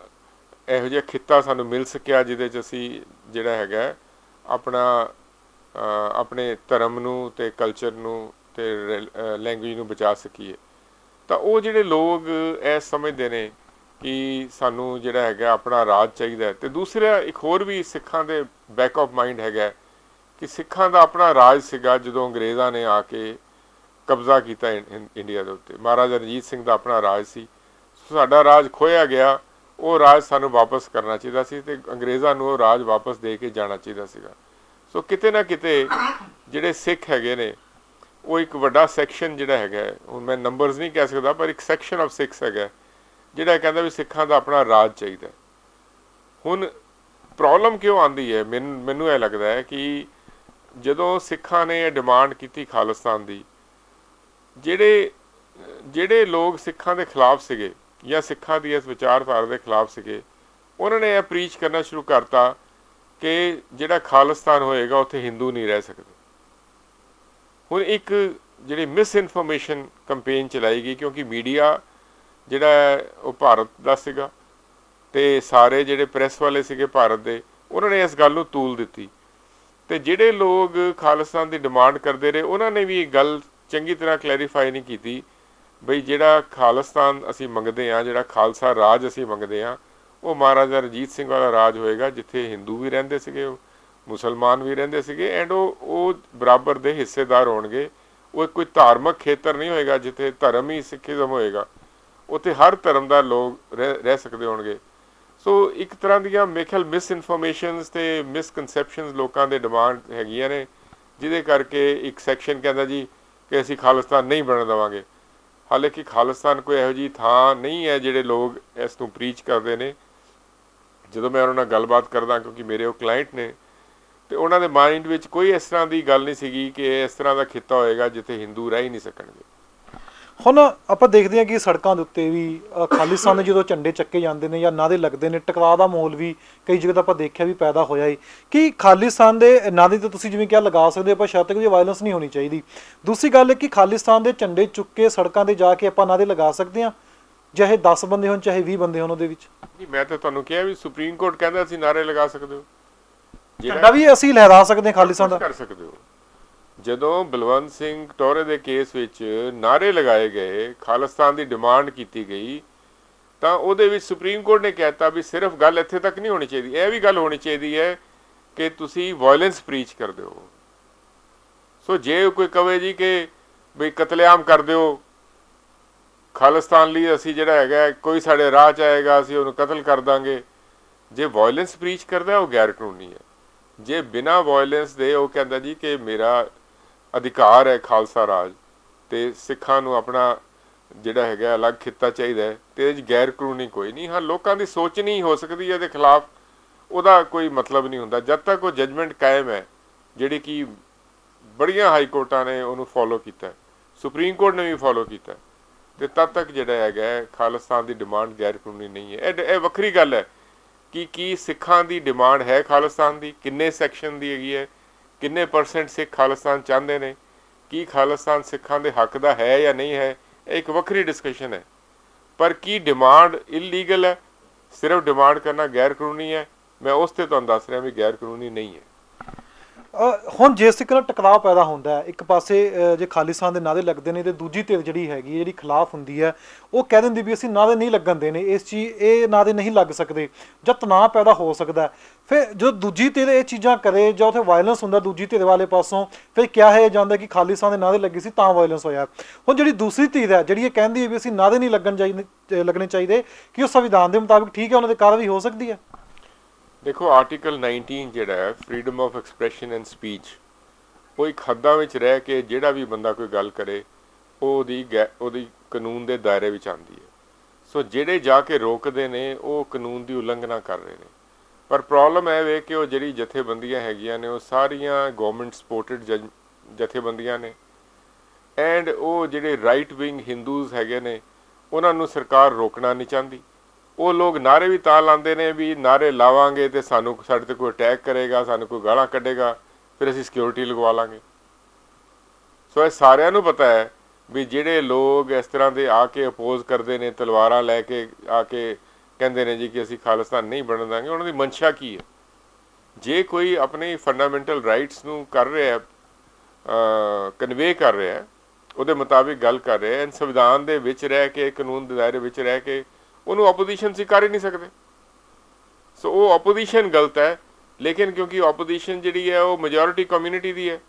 ਇਹੋ ਜਿਹਾ ਖਿੱਤਾ ਸਾਨੂੰ ਮਿਲ ਸਕਿਆ ਜਿਹਦੇ 'ਚ ਅਸੀਂ ਜਿਹੜਾ ਹੈਗਾ ਆਪਣੇ ਧਰਮ ਨੂੰ ਤੇ ਕਲਚਰ ਨੂੰ ਤੇ ਲੈਂਗੁਏਜ ਨੂੰ ਬਚਾ ਸਕੀਏ। ਤਾਂ ਉਹ ਜਿਹੜੇ ਲੋਕ ਇਹ ਸਮਝਦੇ ਨੇ ਕਿ ਸਾਨੂੰ ਜਿਹੜਾ ਹੈਗਾ ਆਪਣਾ ਰਾਜ ਚਾਹੀਦਾ। ਤੇ ਦੂਸਰਾ ਇੱਕ ਹੋਰ ਵੀ ਸਿੱਖਾਂ ਦੇ ਬੈਕ ਆਫ ਮਾਈਂਡ ਹੈਗਾ ਕਿ ਸਿੱਖਾਂ ਦਾ ਆਪਣਾ ਰਾਜ ਸੀਗਾ ਜਦੋਂ ਅੰਗਰੇਜ਼ਾਂ ਨੇ ਆ ਕੇ ਕਬਜ਼ਾ ਕੀਤਾ ਇੰਡੀਆ ਦੇ ਉੱਤੇ। ਮਹਾਰਾਜਾ ਰਣਜੀਤ ਸਿੰਘ ਦਾ ਆਪਣਾ ਰਾਜ ਸੀ। ਸਾਡਾ ਰਾਜ ਖੋਇਆ ਗਿਆ, ਉਹ ਰਾਜ ਸਾਨੂੰ ਵਾਪਸ ਕਰਨਾ ਚਾਹੀਦਾ ਸੀ ਤੇ ਅੰਗਰੇਜ਼ਾਂ ਨੂੰ ਉਹ ਰਾਜ ਵਾਪਸ ਦੇ ਕੇ ਜਾਣਾ ਚਾਹੀਦਾ ਸੀਗਾ। ਸੋ ਕਿਤੇ ਨਾ ਕਿਤੇ ਜਿਹੜੇ ਸਿੱਖ ਹੈਗੇ ਨੇ ਉਹ ਇੱਕ ਵੱਡਾ ਸੈਕਸ਼ਨ ਜਿਹੜਾ ਹੈਗਾ, ਹੁਣ ਮੈਂ ਨੰਬਰਸ ਨਹੀਂ ਕਹਿ ਸਕਦਾ, ਪਰ ਇੱਕ ਸੈਕਸ਼ਨ ਆਫ ਸਿੱਖਸ ਹੈਗਾ ਜਿਹੜਾ ਕਹਿੰਦਾ ਵੀ ਸਿੱਖਾਂ ਦਾ ਆਪਣਾ ਰਾਜ ਚਾਹੀਦਾ। ਹੁਣ ਪ੍ਰੋਬਲਮ ਕਿਉਂ ਆਉਂਦੀ ਹੈ? ਮੈਨੂੰ ਇਹ ਲੱਗਦਾ ਹੈ ਕਿ ਜਦੋਂ ਸਿੱਖਾਂ ਨੇ ਇਹ ਡਿਮਾਂਡ ਕੀਤੀ ਖਾਲਿਸਤਾਨ ਦੀ, ਜਿਹੜੇ ਲੋਕ ਸਿੱਖਾਂ ਦੇ ਖਿਲਾਫ ਸੀਗੇ ਜਾਂ ਸਿੱਖਾਂ ਦੀ ਇਸ ਵਿਚਾਰਧਾਰਾ ਦੇ ਖਿਲਾਫ ਸੀਗੇ, ਉਹਨਾਂ ਨੇ ਇਹ ਪ੍ਰੀਚ ਕਰਨਾ ਸ਼ੁਰੂ ਕਰਤਾ ਕਿ ਜਿਹੜਾ ਖਾਲਿਸਤਾਨ ਹੋਏਗਾ ਉੱਥੇ ਹਿੰਦੂ ਨਹੀਂ ਰਹਿ ਸਕਦੇ। ਹੁਣ ਇੱਕ ਜਿਹੜੀ ਮਿਸ ਇਨਫੋਰਮੇਸ਼ਨ ਕੰਪੇਨ ਚਲਾਈ ਗਈ, ਕਿਉਂਕਿ ਮੀਡੀਆ ਜਿਹੜਾ ਉਹ ਭਾਰਤ ਦਾ ਸੀਗਾ ਤੇ ਸਾਰੇ ਜਿਹੜੇ ਪ੍ਰੈਸ ਵਾਲੇ ਸੀਗੇ ਭਾਰਤ ਦੇ, ਉਹਨਾਂ ਨੇ ਇਸ ਗੱਲ ਨੂੰ ਤੂਲ ਦਿੱਤੀ। ਤੇ ਜਿਹੜੇ ਲੋਕ ਖਾਲਿਸਤਾਨ ਦੀ ਡਿਮਾਂਡ ਕਰਦੇ ਰਹੇ, ਉਹਨਾਂ ਨੇ ਵੀ ਗੱਲ ਚੰਗੀ ਤਰ੍ਹਾਂ ਕਲੈਰੀਫਾਈ ਨਹੀਂ ਕੀਤੀ ਬਈ ਜਿਹੜਾ ਖਾਲਿਸਤਾਨ ਅਸੀਂ ਮੰਗਦੇ ਹਾਂ, ਜਿਹੜਾ ਖਾਲਸਾ ਰਾਜ ਅਸੀਂ ਮੰਗਦੇ ਹਾਂ, ਉਹ ਮਹਾਰਾਜਾ ਰਣਜੀਤ ਸਿੰਘ ਵਾਲਾ ਰਾਜ ਹੋਏਗਾ ਜਿੱਥੇ ਹਿੰਦੂ ਵੀ ਰਹਿੰਦੇ ਸੀਗੇ, ਮੁਸਲਮਾਨ ਵੀ ਰਹਿੰਦੇ ਸੀਗੇ ਐਂਡ ਉਹ ਬਰਾਬਰ ਦੇ ਹਿੱਸੇਦਾਰ ਹੋਣਗੇ। ਉਹ ਕੋਈ ਧਾਰਮਿਕ ਖੇਤਰ ਨਹੀਂ ਹੋਏਗਾ ਜਿੱਥੇ ਧਰਮ ਹੀ ਸਿੱਖੀਜ਼ਮ ਹੋਏਗਾ, ਉੱਥੇ ਹਰ ਧਰਮ ਦਾ ਲੋਕ ਰਹਿ ਸਕਦੇ ਹੋਣਗੇ। ਸੋ ਇੱਕ ਤਰ੍ਹਾਂ ਦੀਆਂ ਮੇਰੇ ਖਿਆਲ ਮਿਸ ਇਨਫੋਰਮੇਸ਼ਨਸ ਅਤੇ ਮਿਸਕਨਸੈਪਸ਼ਨਸ ਲੋਕਾਂ ਦੇ ਡਿਮਾਂਡ ਹੈਗੀਆਂ ਨੇ, ਜਿਹਦੇ ਕਰਕੇ ਇੱਕ ਸੈਕਸ਼ਨ ਕਹਿੰਦਾ ਜੀ ਕਿ ਅਸੀਂ ਖਾਲਿਸਤਾਨ ਨਹੀਂ ਬਣਨ ਦੇਵਾਂਗੇ। ਹਾਲਾਂਕਿ ਖਾਲਿਸਤਾਨ ਕੋਈ ਇਹੋ ਜਿਹੀ ਥਾਂ ਨਹੀਂ ਹੈ ਜਿਹੜੇ ਲੋਕ ਇਸ ਨੂੰ ਪ੍ਰੀਚ ਕਰਦੇ ਨੇ। ਜਦੋਂ ਮੈਂ ਉਹਨਾਂ ਨਾਲ ਗੱਲਬਾਤ ਕਰਦਾ, ਕਿਉਂਕਿ ਮੇਰੇ ਉਹ ਕਲਾਇੰਟ ਨੇ, ਅਤੇ ਉਹਨਾਂ ਦੇ ਮਾਈਂਡ ਵਿੱਚ ਕੋਈ ਇਸ ਤਰ੍ਹਾਂ ਦੀ ਗੱਲ ਨਹੀਂ ਸੀਗੀ ਕਿ ਇਸ ਤਰ੍ਹਾਂ ਦਾ ਖਿੱਤਾ ਹੋਏਗਾ ਜਿੱਥੇ ਹਿੰਦੂ ਰਹਿ ਹੀ ਨਹੀਂ ਸਕਣਗੇ। ਹੁਣ ਆਪਾਂ ਦੇਖਦੇ ਹਾਂ ਕਿ ਸੜਕਾਂ ਦੇ ਉੱਤੇ ਵੀ ਖਾਲਿਸਤਾਨ ਦੇ ਜਦੋਂ ਝੰਡੇ ਚੱਕੇ ਜਾਂਦੇ ਨੇ ਜਾਂ ਨਾਅਰੇ ਲੱਗਦੇ ਨੇ, ਟਕਰਾਅ ਦਾ ਮਾਹੌਲ ਵੀ ਕਈ ਜਗ੍ਹਾ ਤਾਂ ਆਪਾਂ ਦੇਖਿਆ ਵੀ ਪੈਦਾ ਹੋਇਆ ਹੈ ਕਿ ਖਾਲਿਸਤਾਨ ਦੇ ਨਾਅਰੇ ਤਾਂ ਤੁਸੀਂ ਜਿਵੇਂ ਕਿਹਾ ਲਗਾ ਸਕਦੇ ਹੋ, ਆਪਾਂ ਸ਼ਰਤ ਕਿ ਵਾਇਲੈਂਸ ਨਹੀਂ ਹੋਣੀ ਚਾਹੀਦੀ। ਦੂਸਰੀ ਗੱਲ ਹੈ ਕਿ ਖਾਲਿਸਤਾਨ ਦੇ ਝੰਡੇ ਚੁੱਕ ਕੇ ਸੜਕਾਂ 'ਤੇ ਜਾ ਕੇ ਆਪਾਂ ਨਾਅਰੇ ਲਗਾ ਸਕਦੇ ਹਾਂ, ਚਾਹੇ 10 ਬੰਦੇ ਹੋਣ ਚਾਹੇ 20 ਬੰਦੇ ਹੋਣ ਉਹਦੇ ਵਿੱਚ। ਨਹੀਂ, ਮੈਂ ਤਾਂ ਤੁਹਾਨੂੰ ਕਿਹਾ ਵੀ ਸੁਪਰੀਮ ਕੋਰਟ ਕਹਿੰਦਾ ਅਸੀਂ ਨਾਅਰੇ ਲਗਾ ਸਕਦੇ ਹੋ, ਝੰਡਾ ਵੀ ਅਸੀਂ ਲਹਿਰਾ ਸਕਦੇ ਹਾਂ ਖਾਲਿਸਤਾਨ ਦਾ, ਕਰ ਸਕਦੇ ਹੋ। ਜਦੋਂ ਬਲਵੰਤ ਸਿੰਘ ਟੋਰੇ ਦੇ ਕੇਸ ਵਿੱਚ ਨਾਅਰੇ ਲਗਾਏ ਗਏ, ਖਾਲਿਸਤਾਨ ਦੀ ਡਿਮਾਂਡ ਕੀਤੀ ਗਈ, ਤਾਂ ਉਹਦੇ ਵਿੱਚ ਸੁਪਰੀਮ ਕੋਰਟ ਨੇ ਕਹਿਤਾ ਵੀ ਸਿਰਫ ਗੱਲ ਇੱਥੇ ਤੱਕ ਨਹੀਂ ਹੋਣੀ ਚਾਹੀਦੀ, ਇਹ ਵੀ ਗੱਲ ਹੋਣੀ ਚਾਹੀਦੀ ਹੈ ਕਿ ਤੁਸੀਂ ਵਾਇਲੈਂਸ ਪ੍ਰੀਚ ਕਰਦੇ ਹੋ। ਸੋ ਜੇ ਕੋਈ ਕਵੇ ਜੀ ਕਿ ਬਈ ਕਤਲੇਆਮ ਕਰ ਦਿਓ, ਖਾਲਿਸਤਾਨ ਲਈ ਅਸੀਂ ਜਿਹੜਾ ਹੈਗਾ ਕੋਈ ਸਾਡੇ ਰਾਹ 'ਚ ਆਏਗਾ ਅਸੀਂ ਉਹਨੂੰ ਕਤਲ ਕਰ ਦਾਂਗੇ, ਜੇ ਵਾਇਲੈਂਸ ਪ੍ਰੀਚ ਕਰਦਾ ਉਹ ਗੈਰ ਕਾਨੂੰਨੀ ਹੈ। ਜੇ ਬਿਨਾਂ ਵਾਇਲੈਂਸ ਦੇ ਉਹ ਕਹਿੰਦਾ ਜੀ ਕਿ ਮੇਰਾ ਅਧਿਕਾਰ ਹੈ ਖਾਲਸਾ ਰਾਜ ਅਤੇ ਸਿੱਖਾਂ ਨੂੰ ਆਪਣਾ ਜਿਹੜਾ ਹੈਗਾ ਅਲੱਗ ਖਿੱਤਾ ਚਾਹੀਦਾ ਹੈ, ਅਤੇ ਇਹਦੇ 'ਚ ਗੈਰ ਕਾਨੂੰਨੀ ਕੋਈ ਨਹੀਂ। ਹਾਂ, ਲੋਕਾਂ ਦੀ ਸੋਚ ਨਹੀਂ ਹੋ ਸਕਦੀ ਇਹਦੇ ਖਿਲਾਫ, ਉਹਦਾ ਕੋਈ ਮਤਲਬ ਨਹੀਂ ਹੁੰਦਾ ਜਦ ਤੱਕ ਉਹ ਜਜਮੈਂਟ ਕਾਇਮ ਹੈ, ਜਿਹੜੀ ਕਿ ਬੜੀਆਂ ਹਾਈ ਕੋਰਟਾਂ ਨੇ ਉਹਨੂੰ ਫੋਲੋ ਕੀਤਾ, ਸੁਪਰੀਮ ਕੋਰਟ ਨੇ ਵੀ ਫੋਲੋ ਕੀਤਾ, ਅਤੇ ਤਦ ਤੱਕ ਜਿਹੜਾ ਹੈਗਾ ਖਾਲਿਸਤਾਨ ਦੀ ਡਿਮਾਂਡ ਗੈਰ ਕਾਨੂੰਨੀ ਨਹੀਂ ਹੈ। ਇਹ ਵੱਖਰੀ ਗੱਲ ਹੈ ਕਿ ਕੀ ਸਿੱਖਾਂ ਦੀ ਡਿਮਾਂਡ ਹੈ ਖਾਲਿਸਤਾਨ ਦੀ, ਕਿੰਨੇ ਸੈਕਸ਼ਨ ਦੀ ਹੈਗੀ ਹੈ, ਕਿੰਨੇ % ਸਿੱਖ ਖਾਲਿਸਤਾਨ ਚਾਹੁੰਦੇ ਨੇ, ਕੀ ਖਾਲਿਸਤਾਨ ਸਿੱਖਾਂ ਦੇ ਹੱਕ ਦਾ ਹੈ ਜਾਂ ਨਹੀਂ ਹੈ, ਇਹ ਇੱਕ ਵੱਖਰੀ ਡਿਸਕਸ਼ਨ ਹੈ। ਪਰ ਕੀ ਡਿਮਾਂਡ ਇਲੀਗਲ ਹੈ, ਸਿਰਫ ਡਿਮਾਂਡ ਕਰਨਾ ਗੈਰ ਕਾਨੂੰਨੀ ਹੈ, ਮੈਂ ਉਸ 'ਤੇ ਤੁਹਾਨੂੰ ਦੱਸ ਰਿਹਾ ਵੀ ਗੈਰ ਕਾਨੂੰਨੀ ਨਹੀਂ ਹੈ। ਹੁਣ ਜਿਸ ਤਰੀਕੇ ਨਾਲ ਟਕਰਾਅ ਪੈਦਾ ਹੁੰਦਾ ਹੈ, ਇੱਕ ਪਾਸੇ ਜੇ ਖਾਲਿਸਤਾਨ ਦੇ ਨਾਅਰੇ ਲੱਗਦੇ ਨੇ ਤੇ ਦੂਜੀ ਧਿਰ ਜਿਹੜੀ ਹੈਗੀ ਜਿਹੜੀ ਖਿਲਾਫ ਹੁੰਦੀ ਹੈ ਉਹ ਕਹਿ ਦਿੰਦੀ ਵੀ ਅਸੀਂ ਨਾਅਰੇ ਨਹੀਂ ਲੱਗਣ ਦੇਣੇ, ਇਹ ਨਾਅਰੇ ਨਹੀਂ ਲੱਗ ਸਕਦੇ, ਜਾਂ ਤਣਾਅ ਪੈਦਾ ਹੋ ਸਕਦਾ। ਫਿਰ ਜਦੋਂ ਦੂਜੀ ਧਿਰ ਇਹ ਚੀਜ਼ਾਂ ਕਰੇ ਜਾਂ ਉੱਥੇ ਵਾਇਲੈਂਸ ਹੁੰਦਾ ਦੂਜੀ ਧਿਰ ਵਾਲੇ ਪਾਸੋਂ, ਫਿਰ ਕਿਹਾ ਹੈ ਜਾਂਦਾ ਕਿ ਖਾਲਿਸਤਾਨ ਦੇ ਨਾਅਰੇ ਲੱਗੇ ਸੀ ਤਾਂ ਵਾਇਲੈਂਸ ਹੋਇਆ। ਹੁਣ ਜਿਹੜੀ ਦੂਸਰੀ ਧਿਰ ਹੈ ਜਿਹੜੀ ਇਹ ਕਹਿੰਦੀ ਹੈ ਵੀ ਅਸੀਂ ਨਾਅਰੇ ਨਹੀਂ ਲੱਗਣੇ ਚਾਹੀਦੇ, ਕਿ ਉਹ ਸੰਵਿਧਾਨ ਦੇ ਮੁਤਾਬਿਕ ਠੀਕ ਹੈ, ਉਹਨਾਂ 'ਤੇ ਕਾਰਵਾਈ ਹੋ ਸਕਦੀ ਹੈ। ਦੇਖੋ, ਆਰਟੀਕਲ 19 ਜਿਹੜਾ ਹੈ freedom of expression and speech, ਉਹ ਇੱਕ ਹੱਦਾਂ ਵਿੱਚ ਰਹਿ ਕੇ ਜਿਹੜਾ ਵੀ ਬੰਦਾ ਕੋਈ ਗੱਲ ਕਰੇ ਉਹ ਉਹਦੀ ਕਾਨੂੰਨ ਦੇ ਦਾਇਰੇ ਵਿੱਚ ਆਉਂਦੀ ਹੈ। ਸੋ ਜਿਹੜੇ ਜਾ ਕੇ ਰੋਕਦੇ ਨੇ ਉਹ ਕਾਨੂੰਨ ਦੀ ਉਲੰਘਣਾ ਕਰ ਰਹੇ ਨੇ। ਪਰ ਪ੍ਰੋਬਲਮ ਇਹ ਵੇ ਕਿ ਉਹ ਜਿਹੜੀ ਜਥੇਬੰਦੀਆਂ ਹੈਗੀਆਂ ਨੇ ਉਹ ਸਾਰੀਆਂ ਗੌਰਮੈਂਟ ਸਪੋਰਟਡ ਜਥੇਬੰਦੀਆਂ ਨੇ, ਐਂਡ ਉਹ ਜਿਹੜੇ ਰਾਈਟ ਵਿੰਗ ਹਿੰਦੂਜ਼ ਹੈਗੇ ਨੇ ਉਹਨਾਂ ਨੂੰ ਸਰਕਾਰ ਰੋਕਣਾ ਨਹੀਂ ਚਾਹੁੰਦੀ। ਉਹ ਲੋਕ ਨਾਅਰੇ ਵੀ ਤਾਂ ਲਾਉਂਦੇ ਨੇ ਵੀ ਨਾਅਰੇ ਲਾਵਾਂਗੇ ਅਤੇ ਸਾਡੇ 'ਤੇ ਕੋਈ ਅਟੈਕ ਕਰੇਗਾ, ਸਾਨੂੰ ਕੋਈ ਗਾਲਾਂ ਕੱਢੇਗਾ, ਫਿਰ ਅਸੀਂ ਸਿਕਿਉਰਿਟੀ ਲਗਵਾ ਲਾਂਗੇ। ਸੋ ਇਹ ਸਾਰਿਆਂ ਨੂੰ ਪਤਾ ਹੈ ਵੀ ਜਿਹੜੇ ਲੋਕ ਇਸ ਤਰ੍ਹਾਂ ਦੇ ਆ ਕੇ ਅਪੋਜ਼ ਕਰਦੇ ਨੇ, ਤਲਵਾਰਾਂ ਲੈ ਕੇ ਆ ਕੇ ਕਹਿੰਦੇ ਨੇ ਜੀ ਕਿ ਅਸੀਂ ਖਾਲਿਸਤਾਨ ਨਹੀਂ ਬਣਨ ਦਾਂਗੇ, ਉਹਨਾਂ ਦੀ ਮਨਸ਼ਾ ਕੀ ਹੈ। ਜੇ ਕੋਈ ਆਪਣੀ ਫੰਡਾਮੈਂਟਲ ਰਾਈਟਸ ਨੂੰ ਕਰ ਰਿਹਾ, ਕਨਵੇ ਕਰ ਰਿਹਾ, ਉਹਦੇ ਮੁਤਾਬਿਕ ਗੱਲ ਕਰ ਰਿਹਾ, ਸੰਵਿਧਾਨ ਦੇ ਵਿੱਚ ਰਹਿ ਕੇ, ਕਾਨੂੰਨ ਦੇ ਦਾਇਰੇ ਵਿੱਚ ਰਹਿ ਕੇ, ਉਹਨੂੰ ਆਪੋਜੀਸ਼ਨ ਅਸੀਂ ਕਰ ਹੀ ਨਹੀਂ ਸਕਦੇ। ਸੋ ਉਹ ਆਪੋਜੀਸ਼ਨ ਗਲਤ ਹੈ, ਲੇਕਿਨ ਕਿਉਂਕਿ ਆਪੋਜੀਸ਼ਨ ਜਿਹੜੀ ਹੈ ਉਹ ਮੈਜੋਰਿਟੀ ਕਮਿਊਨਿਟੀ ਦੀ ਹੈ,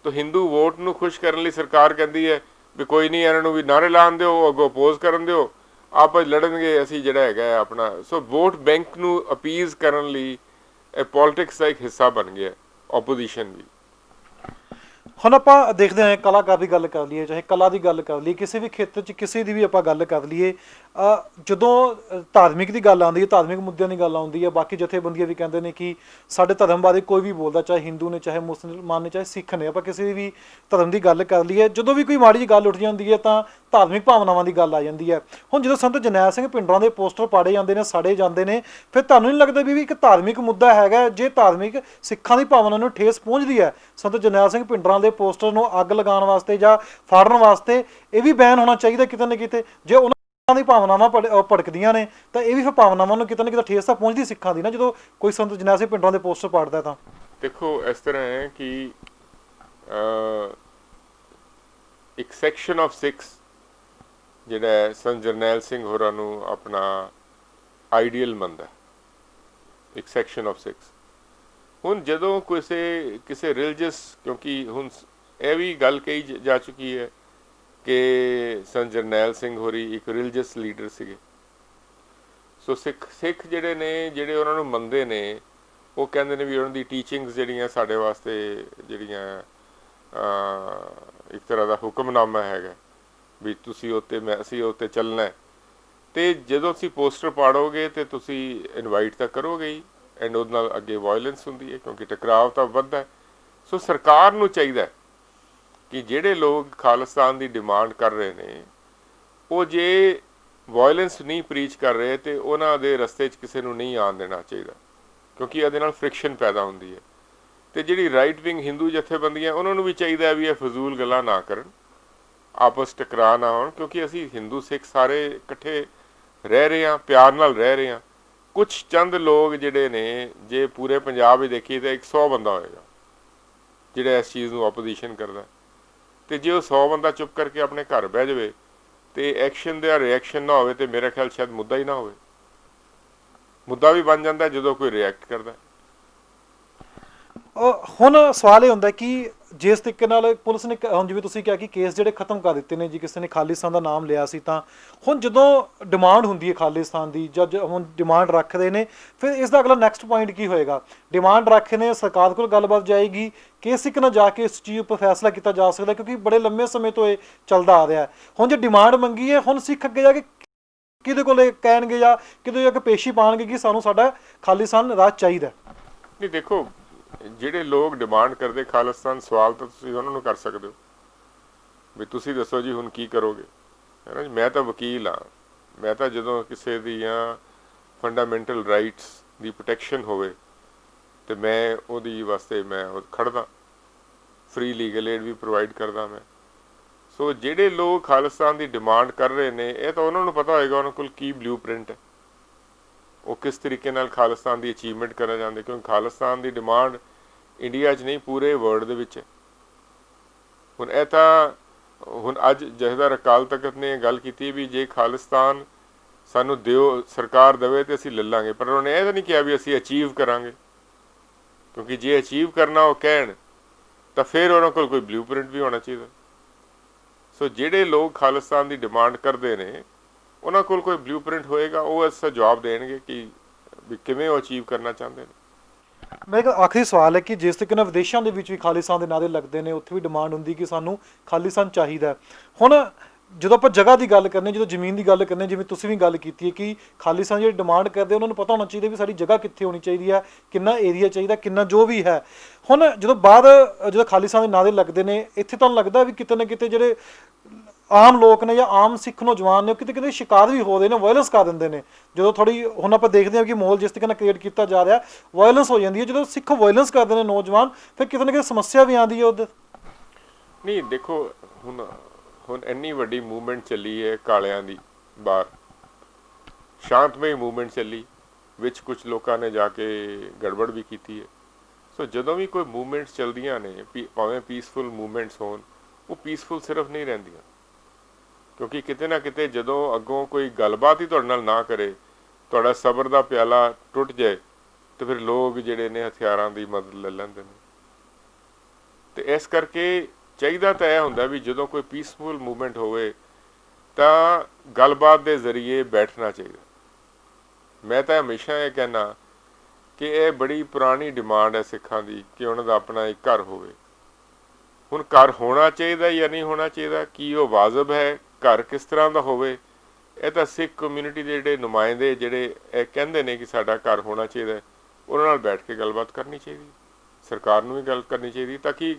ਤਾਂ ਹਿੰਦੂ ਵੋਟ ਨੂੰ ਖੁਸ਼ ਕਰਨ ਲਈ ਸਰਕਾਰ ਕਹਿੰਦੀ ਹੈ ਵੀ ਕੋਈ ਨਹੀਂ, ਇਹਨਾਂ ਨੂੰ ਵੀ ਨਾਅਰੇ ਲਾਉਣ ਦਿਓ, ਅੱਗੋਂ ਅਪੋਜ਼ ਕਰਨ ਦਿਓ, ਆਪਸ ਲੜਨਗੇ, ਅਸੀਂ ਜਿਹੜਾ ਹੈਗਾ ਆਪਣਾ। ਸੋ ਵੋਟ ਬੈਂਕ ਨੂੰ ਅਪੀਜ਼ ਕਰਨ ਲਈ ਇਹ ਪੋਲੀਟਿਕਸ ਦਾ ਇੱਕ ਹਿੱਸਾ ਬਣ ਗਿਆ ਆਪੋਜੀਸ਼ਨ ਵੀ। ਹੁਣ ਆਪਾਂ ਦੇਖਦੇ ਹਾਂ ਕਲਾਕਾਰ ਦੀ ਗੱਲ ਕਰ ਲਈਏ, ਚਾਹੇ ਕਲਾ ਦੀ ਗੱਲ ਕਰ ਲਈਏ, ਕਿਸੇ ਵੀ ਖੇਤਰ 'ਚ ਕਿਸੇ ਦੀ ਵੀ ਆਪਾਂ ਗੱਲ ਕਰ ਲਈਏ, ਜਦੋਂ ਧਾਰਮਿਕ ਦੀ ਗੱਲ ਆਉਂਦੀ ਹੈ, ਧਾਰਮਿਕ ਮੁੱਦਿਆਂ ਦੀ ਗੱਲ ਆਉਂਦੀ ਹੈ, ਬਾਕੀ ਜਥੇਬੰਦੀਆਂ ਵੀ ਕਹਿੰਦੇ ਨੇ ਕਿ ਸਾਡੇ ਧਰਮ ਬਾਰੇ ਕੋਈ ਵੀ ਬੋਲਦਾ, ਚਾਹੇ ਹਿੰਦੂ ਨੇ, ਚਾਹੇ ਮੁਸਲਮਾਨ ਨੇ, ਚਾਹੇ ਸਿੱਖ ਨੇ, ਆਪਾਂ ਕਿਸੇ ਵੀ ਧਰਮ ਦੀ ਗੱਲ ਕਰ ਲਈਏ, ਜਦੋਂ ਵੀ ਕੋਈ ਮਾੜੀ ਜਿਹੀ ਗੱਲ ਉੱਠ ਜਾਂਦੀ ਹੈ ਤਾਂ ਧਾਰਮਿਕ ਭਾਵਨਾਵਾਂ ਦੀ ਗੱਲ ਆ ਜਾਂਦੀ ਹੈ। ਹੁਣ ਜਦੋਂ ਸੰਤ ਜਰਨੈਲ ਸਿੰਘ ਭਿੰਡਰਾਂ ਦੇ ਪੋਸਟਰ ਪਾੜੇ ਜਾਂਦੇ ਨੇ, ਸਾੜੇ ਜਾਂਦੇ ਨੇ, ਫਿਰ ਤੁਹਾਨੂੰ ਨਹੀਂ ਲੱਗਦਾ ਵੀ ਇੱਕ ਧਾਰਮਿਕ ਮੁੱਦਾ ਹੈਗਾ, ਜੇ ਧਾਰਮਿਕ ਸਿੱਖਾਂ ਦੀ ਭਾਵਨਾ ਨੂੰ ਠੇਸ ਪਹੁੰਚਦੀ ਹੈ, ਸੰਤ ਜਰਨੈਲ ਸਿੰਘ ਭਿੰਡਰਾਂ ਦੇ ਪੋਸਟਰ ਨੂੰ ਅੱਗ ਲਗਾਉਣ ਵਾਸਤੇ ਜਾਂ ਫਾੜਨ ਵਾਸਤੇ ਇਹ ਵੀ ਬੈਨ ਹੋਣਾ ਚਾਹੀਦਾ ਕਿਤੇ ਨਾ ਕਿਤੇ। ਜੇ ਉਹਨਾਂ ਦੀ ਭਾਵਨਾਵਾਂ ਭੜਕਦੀਆਂ ਨੇ ਤਾਂ ਇਹ ਵੀ ਫਿਰ ਭਾਵਨਾਵਾਂ ਨੂੰ ਕਿਤੇ ਨਾ ਕਿਤੇ ਠੇਸ ਤਾਂ ਪਹੁੰਚਦੀ ਸਿੱਖਾਂ ਦੀ ਨਾ, ਜਦੋਂ ਕੋਈ ਸੰਤ ਜਰਨੈਲ ਸਿੰਘ ਭਿੰਡਰਾਂ ਦੇ ਪੋਸਟਰ ਪਾੜਦਾ। ਤਾਂ ਦੇਖੋ, ਇਸ ਤਰ੍ਹਾਂ ਹੈ ਕਿ ਇੱਕ ਸੈਕਸ਼ਨ ਆਫ ਸਿੱਖਸ ਜਿਹੜਾ ਹੈ ਸੰਤ ਜਰਨੈਲ ਸਿੰਘ ਹੋਰਾਂ ਨੂੰ ਆਪਣਾ ਆਈਡੀਅਲ ਮੰਨਦਾ, ਇੱਕ ਸੈਕਸ਼ਨ ਆਫ ਸਿੱਖਸ, ਹੁਣ ਜਦੋਂ ਕਿਸੇ ਰਿਲੀਜੀਅਸ, ਕਿਉਂਕਿ ਹੁਣ ਇਹ ਵੀ ਗੱਲ ਕਹੀ ਜਾ ਚੁੱਕੀ ਹੈ ਕਿ ਸੰਤ ਜਰਨੈਲ ਸਿੰਘ ਹੋਰੀ ਇੱਕ ਰਿਲੀਜੀਅਸ ਲੀਡਰ ਸੀਗੇ। ਸੋ ਸਿੱਖ ਜਿਹੜੇ ਨੇ, ਜਿਹੜੇ ਉਹਨਾਂ ਨੂੰ ਮੰਨਦੇ ਨੇ, ਉਹ ਕਹਿੰਦੇ ਨੇ ਵੀ ਉਹਨਾਂ ਦੀ ਟੀਚਿੰਗਸ ਜਿਹੜੀਆਂ ਸਾਡੇ ਵਾਸਤੇ ਜਿਹੜੀਆਂ ਇੱਕ ਤਰ੍ਹਾਂ ਦਾ ਹੁਕਮਨਾਮਾ ਹੈਗਾ ਵੀ ਤੁਸੀਂ ਅਸੀਂ ਉੱਤੇ ਚੱਲਣਾ ਹੈ। ਤੇ ਜਦੋਂ ਤੁਸੀਂ ਪੋਸਟਰ ਪਾੜੋਗੇ ਤੇ ਤੁਸੀਂ ਇਨਵਾਈਟ ਤਾਂ ਕਰੋਗੇ ਹੀ, ਐਂਡ ਉਹਦੇ ਨਾਲ ਅੱਗੇ ਵਾਇਲੈਂਸ ਹੁੰਦੀ ਹੈ ਕਿਉਂਕਿ ਟਕਰਾਅ ਤਾਂ ਵੱਧਦਾ ਹੈ। ਸੋ ਸਰਕਾਰ ਨੂੰ ਚਾਹੀਦਾ ਕਿ ਜਿਹੜੇ ਲੋਕ ਖਾਲਿਸਤਾਨ ਦੀ ਡਿਮਾਂਡ ਕਰ ਰਹੇ ਨੇ, ਉਹ ਜੇ ਵਾਇਲੈਂਸ ਨਹੀਂ ਪ੍ਰੀਚ ਕਰ ਰਹੇ ਤੇ ਉਹਨਾਂ ਦੇ ਰਸਤੇ 'ਚ ਕਿਸੇ ਨੂੰ ਨਹੀਂ ਆਉਣ ਦੇਣਾ ਚਾਹੀਦਾ, ਕਿਉਂਕਿ ਇਹਦੇ ਨਾਲ ਫ੍ਰਿਕਸ਼ਨ ਪੈਦਾ ਹੁੰਦੀ ਹੈ। ਤੇ ਜਿਹੜੀ ਰਾਈਟ ਵਿੰਗ ਹਿੰਦੂ ਜਥੇਬੰਦੀਆਂ, ਉਹਨਾਂ ਨੂੰ ਵੀ ਚਾਹੀਦਾ ਵੀ ਇਹ ਫਜ਼ੂਲ ਗੱਲਾਂ ਨਾ ਕਰਨ, ਆਪਸ ਟਕਰਾਅ ਨਾ ਹੋਣ, ਕਿਉਂਕਿ ਅਸੀਂ ਹਿੰਦੂ ਸਿੱਖ ਸਾਰੇ ਇਕੱਠੇ ਰਹਿ ਰਹੇ ਹਾਂ, ਪਿਆਰ ਨਾਲ ਰਹਿ ਰਹੇ ਹਾਂ। ਕੁਛ ਚੰਦ ਲੋਕ ਜਿਹੜੇ ਨੇ, ਜੇ ਪੂਰੇ ਪੰਜਾਬ ਵਿੱਚ ਦੇਖੀਏ ਤਾਂ 100 ਬੰਦਾ ਹੋਏਗਾ ਜਿਹੜਾ ਇਸ ਚੀਜ਼ ਨੂੰ ਆਪੋਜੀਸ਼ਨ ਕਰਦਾ, ਤੇ ਜੇ ਉਹ 100 ਬੰਦਾ ਚੁੱਪ ਕਰਕੇ ਆਪਣੇ ਘਰ ਬਹਿ ਜਾਵੇ ਤੇ ਐਕਸ਼ਨ ਦਾ ਰਿਐਕਸ਼ਨ ਨਾ ਹੋਵੇ, ਤੇ ਮੇਰਾ ਖਿਆਲ ਸ਼ਾਇਦ ਮੁੱਦਾ ਹੀ ਨਾ ਹੋਵੇ। ਮੁੱਦਾ ਵੀ ਬਣ ਜਾਂਦਾ ਜਦੋਂ ਕੋਈ ਰਿਐਕਟ ਕਰਦਾ। ਹੁਣ ਸਵਾਲ ਇਹ ਹੁੰਦਾ ਕਿ ਜਿਸ ਤਰੀਕੇ ਨਾਲ ਪੁਲਿਸ ਨੇ ਹੁਣ ਜਿਵੇਂ ਤੁਸੀਂ ਕਿਹਾ ਕਿ ਕੇਸ ਜਿਹੜੇ ਖਤਮ ਕਰ ਦਿੱਤੇ ਨੇ ਜੀ, ਕਿਸੇ ਨੇ ਖਾਲਿਸਤਾਨ ਦਾ ਨਾਮ ਲਿਆ ਸੀ, ਤਾਂ ਹੁਣ ਜਦੋਂ ਡਿਮਾਂਡ ਹੁੰਦੀ ਹੈ ਖਾਲਿਸਤਾਨ ਦੀ, ਜਦ ਹੁਣ ਡਿਮਾਂਡ ਰੱਖਦੇ ਨੇ, ਫਿਰ ਇਸ ਦਾ ਅਗਲਾ ਨੈਕਸਟ ਪੁਆਇੰਟ ਕੀ ਹੋਏਗਾ? ਡਿਮਾਂਡ ਰੱਖੇ ਨੇ, ਸਰਕਾਰ ਕੋਲ ਗੱਲਬਾਤ ਜਾਏਗੀ, ਕਿਸ ਤਰੀਕੇ ਨਾਲ ਜਾ ਕੇ ਇਸ ਚੀਜ਼ ਉੱਪਰ ਫੈਸਲਾ ਕੀਤਾ ਜਾ ਸਕਦਾ, ਕਿਉਂਕਿ ਬੜੇ ਲੰਮੇ ਸਮੇਂ ਤੋਂ ਇਹ ਚੱਲਦਾ ਆ ਰਿਹਾ। ਹੁਣ ਜੇ ਡਿਮਾਂਡ ਮੰਗੀ ਹੈ, ਹੁਣ ਸਿੱਖ ਅੱਗੇ ਜਾ ਕੇ ਕਿਹਦੇ ਕੋਲ ਕਹਿਣਗੇ ਜਾਂ ਕਿਤੇ ਜਾ ਕੇ ਪੇਸ਼ੀ ਪਾਉਣਗੇ ਕਿ ਸਾਨੂੰ ਸਾਡਾ ਖਾਲਿਸਤਾਨ ਰਾਜ ਚਾਹੀਦਾ? ਨਹੀਂ, ਦੇਖੋ, ਜਿਹੜੇ ਲੋਕ ਡਿਮਾਂਡ ਕਰਦੇ ਖਾਲਿਸਤਾਨ, ਸਵਾਲ ਤਾਂ ਤੁਸੀਂ ਉਹਨਾਂ ਨੂੰ ਕਰ ਸਕਦੇ ਹੋ ਵੀ ਤੁਸੀਂ ਦੱਸੋ ਜੀ ਹੁਣ ਕੀ ਕਰੋਗੇ, ਹੈ ਨਾ ਜੀ। ਮੈਂ ਤਾਂ ਵਕੀਲ ਹਾਂ, ਮੈਂ ਤਾਂ ਜਦੋਂ ਕਿਸੇ ਦੀਆਂ ਫੰਡਾਮੈਂਟਲ ਰਾਈਟਸ ਦੀ ਪ੍ਰੋਟੈਕਸ਼ਨ ਹੋਵੇ ਤੇ ਮੈਂ ਉਹਦੀ ਵਾਸਤੇ ਮੈਂ ਖੜਦਾ, ਫ੍ਰੀ ਲੀਗਲ ਏਡ ਵੀ ਪ੍ਰੋਵਾਈਡ ਕਰਦਾ ਮੈਂ। ਸੋ ਜਿਹੜੇ ਲੋਕ ਖਾਲਿਸਤਾਨ ਦੀ ਡਿਮਾਂਡ ਕਰ ਰਹੇ ਨੇ, ਇਹ ਤਾਂ ਉਹਨਾਂ ਨੂੰ ਪਤਾ ਹੋਏਗਾ ਉਹਨਾਂ ਕੋਲ ਕੀ ਬਲੂ ਪ੍ਰਿੰਟ ਹੈ, ਉਹ ਕਿਸ ਤਰੀਕੇ ਨਾਲ ਖਾਲਿਸਤਾਨ ਦੀ ਅਚੀਵਮੈਂਟ ਕਰਨਾ ਚਾਹੁੰਦੇ, ਕਿਉਂਕਿ ਖਾਲਿਸਤਾਨ ਦੀ ਡਿਮਾਂਡ ਇੰਡੀਆ 'ਚ ਨਹੀਂ ਪੂਰੇ ਵਰਲਡ ਦੇ ਵਿੱਚ ਹੈ। ਹੁਣ ਇਹ ਤਾਂ ਹੁਣ ਅੱਜ ਜਥੇਦਾਰ ਅਕਾਲ ਤਖਤ ਨੇ ਗੱਲ ਕੀਤੀ ਵੀ ਜੇ ਖਾਲਿਸਤਾਨ ਸਾਨੂੰ ਦਿਓ, ਸਰਕਾਰ ਦੇਵੇ ਤੇ ਅਸੀਂ ਲੈ ਲਾਂਗੇ, ਪਰ ਉਹਨੇ ਇਹ ਤਾਂ ਨਹੀਂ ਕਿਹਾ ਵੀ ਅਸੀਂ ਅਚੀਵ ਕਰਾਂਗੇ, ਕਿਉਂਕਿ ਜੇ ਅਚੀਵ ਕਰਨਾ ਉਹ ਕਹਿਣ ਤਾਂ ਫਿਰ ਉਹਨਾਂ ਕੋਲ ਕੋਈ ਬਲੂ ਪ੍ਰਿੰਟ ਵੀ ਹੋਣਾ ਚਾਹੀਦਾ। ਸੋ ਜਿਹੜੇ ਲੋਕ ਖਾਲਿਸਤਾਨ ਦੀ ਡਿਮਾਂਡ ਕਰਦੇ ਨੇ, ਉਹਨਾਂ ਕੋਲ ਕੋਈ ਬਲੂ ਪ੍ਰਿੰਟ ਹੋਏਗਾ, ਉਹ ਇਸ ਦਾ ਜਵਾਬ ਦੇਣਗੇ ਕਿ ਵੀ ਕਿਵੇਂ ਉਹ ਅਚੀਵ ਕਰਨਾ ਚਾਹੁੰਦੇ ਨੇ। ਮੇਰਾ ਇੱਕ ਆਖਰੀ ਸਵਾਲ ਹੈ ਕਿ ਜਿਸ ਤਰੀਕੇ ਨਾਲ ਵਿਦੇਸ਼ਾਂ ਦੇ ਵਿੱਚ ਵੀ ਖਾਲਿਸਤਾਨ ਦੇ ਨਾਅਰੇ ਲੱਗਦੇ ਨੇ, ਉੱਥੇ ਵੀ ਡਿਮਾਂਡ ਹੁੰਦੀ ਕਿ ਸਾਨੂੰ ਖਾਲਿਸਤਾਨ ਚਾਹੀਦਾ। ਹੁਣ ਜਦੋਂ ਆਪਾਂ ਜਗ੍ਹਾ ਦੀ ਗੱਲ ਕਰਨੇ, ਜਦੋਂ ਜ਼ਮੀਨ ਦੀ ਗੱਲ ਕਰਨੇ, ਜਿਵੇਂ ਤੁਸੀਂ ਵੀ ਗੱਲ ਕੀਤੀ ਹੈ ਕਿ ਖਾਲਿਸਤਾਨ ਜਿਹੜੀ ਡਿਮਾਂਡ ਕਰਦੇ ਉਹਨਾਂ ਨੂੰ ਪਤਾ ਹੋਣਾ ਚਾਹੀਦਾ ਵੀ ਸਾਡੀ ਜਗ੍ਹਾ ਕਿੱਥੇ ਹੋਣੀ ਚਾਹੀਦੀ ਹੈ, ਕਿੰਨਾ ਏਰੀਆ ਚਾਹੀਦਾ, ਕਿੰਨਾ ਜੋ ਵੀ ਹੈ। ਹੁਣ ਜਦੋਂ ਖਾਲਿਸਤਾਨ ਦੇ ਨਾਅਰੇ ਲੱਗਦੇ ਨੇ, ਇੱਥੇ ਤੁਹਾਨੂੰ ਲੱਗਦਾ ਵੀ ਕਿਤੇ ਨਾ ਕਿਤੇ ਜਿਹੜੇ ਆਮ ਲੋਕ ਨੇ ਜਾਂ ਆਮ ਸਿੱਖ ਨੌਜਵਾਨ ਨੇ, ਉਹ ਕਿਤੇ ਕਿਤੇ ਸ਼ਿਕਾਰ ਵੀ ਹੋ ਰਹੇ ਨੇ, ਵਾਇਲੈਂਸ ਕਰ ਦਿੰਦੇ ਨੇ। ਜਦੋਂ ਥੋੜੀ ਹੁਣ ਆਪਾਂ ਦੇਖਦੇ ਹਾਂ ਕਿ ਮਾਹੌਲ ਜਿਸ ਤਰੀਕੇ ਨਾਲ ਕ੍ਰੀਏਟ ਕੀਤਾ ਜਾ ਰਿਹਾ, ਵਾਇਲੈਂਸ ਹੋ ਜਾਂਦੀ ਹੈ। ਜਦੋਂ ਸਿੱਖ ਵਾਇਲੈਂਸ ਕਰਦੇ ਨੇ ਨੌਜਵਾਨ, ਫਿਰ ਕਿਤੇ ਨਾ ਕਿਤੇ ਸਮੱਸਿਆ ਵੀ ਆਉਂਦੀ ਹੈ ਉਹਦੇ। ਨਹੀਂ, ਦੇਖੋ, ਹੁਣ ਇੰਨੀ ਵੱਡੀ ਮੂਵਮੈਂਟ ਚੱਲੀ ਹੈ ਕਾਲਿਆਂ ਦੀ ਬਾਹਰ, ਸ਼ਾਂਤਮਈ ਮੂਵਮੈਂਟ ਚੱਲੀ, ਵਿੱਚ ਕੁਝ ਲੋਕਾਂ ਨੇ ਜਾ ਕੇ ਗੜਬੜ ਵੀ ਕੀਤੀ ਹੈ। ਸੋ ਜਦੋਂ ਵੀ ਕੋਈ ਮੂਵਮੈਂਟਸ ਚੱਲਦੀਆਂ ਨੇ, ਭਾਵੇਂ ਪੀਸਫੁਲ ਮੂਵਮੈਂਟਸ ਹੋਣ, ਉਹ ਪੀਸਫੁਲ ਸਿਰਫ ਨਹੀਂ ਰਹਿੰਦੀਆਂ, ਕਿਉਂਕਿ ਕਿਤੇ ਨਾ ਕਿਤੇ ਜਦੋਂ ਅੱਗੋਂ ਕੋਈ ਗੱਲਬਾਤ ਹੀ ਤੁਹਾਡੇ ਨਾਲ ਨਾ ਕਰੇ, ਤੁਹਾਡਾ ਸਬਰ ਦਾ ਪਿਆਲਾ ਟੁੱਟ ਜਾਏ, ਤੇ ਫਿਰ ਲੋਕ ਜਿਹੜੇ ਨੇ ਹਥਿਆਰਾਂ ਦੀ ਮਦਦ ਲੈ ਲੈਂਦੇ ਨੇ। ਤੇ ਇਸ ਕਰਕੇ ਚਾਹੀਦਾ ਤਾਂ ਇਹ ਹੁੰਦਾ ਵੀ ਜਦੋਂ ਕੋਈ ਪੀਸਫੁਲ ਮੂਵਮੈਂਟ ਹੋਵੇ ਤਾਂ ਗੱਲਬਾਤ ਦੇ ਜ਼ਰੀਏ ਬੈਠਣਾ ਚਾਹੀਦਾ। ਮੈਂ ਤਾਂ ਹਮੇਸ਼ਾ ਇਹ ਕਹਿਣਾ ਕਿ ਇਹ ਬੜੀ ਪੁਰਾਣੀ ਡਿਮਾਂਡ ਹੈ ਸਿੱਖਾਂ ਦੀ ਕਿ ਉਹਨਾਂ ਦਾ ਆਪਣਾ ਇੱਕ ਘਰ ਹੋਵੇ। ਹੁਣ ਘਰ ਹੋਣਾ ਚਾਹੀਦਾ ਜਾਂ ਨਹੀਂ ਹੋਣਾ ਚਾਹੀਦਾ, ਕੀ ਉਹ ਵਾਜਬ ਹੈ, ਘਰ ਕਿਸ ਤਰ੍ਹਾਂ ਦਾ ਹੋਵੇ, ਇਹ ਤਾਂ ਸਿੱਖ ਕਮਿਊਨਿਟੀ ਦੇ ਜਿਹੜੇ ਨੁਮਾਇੰਦੇ ਜਿਹੜੇ ਇਹ ਕਹਿੰਦੇ ਨੇ ਕਿ ਸਾਡਾ ਘਰ ਹੋਣਾ ਚਾਹੀਦਾ, ਉਹਨਾਂ ਨਾਲ ਬੈਠ ਕੇ ਗੱਲਬਾਤ ਕਰਨੀ ਚਾਹੀਦੀ, ਸਰਕਾਰ ਨੂੰ ਵੀ ਗੱਲ ਕਰਨੀ ਚਾਹੀਦੀ, ਤਾਂ ਕਿ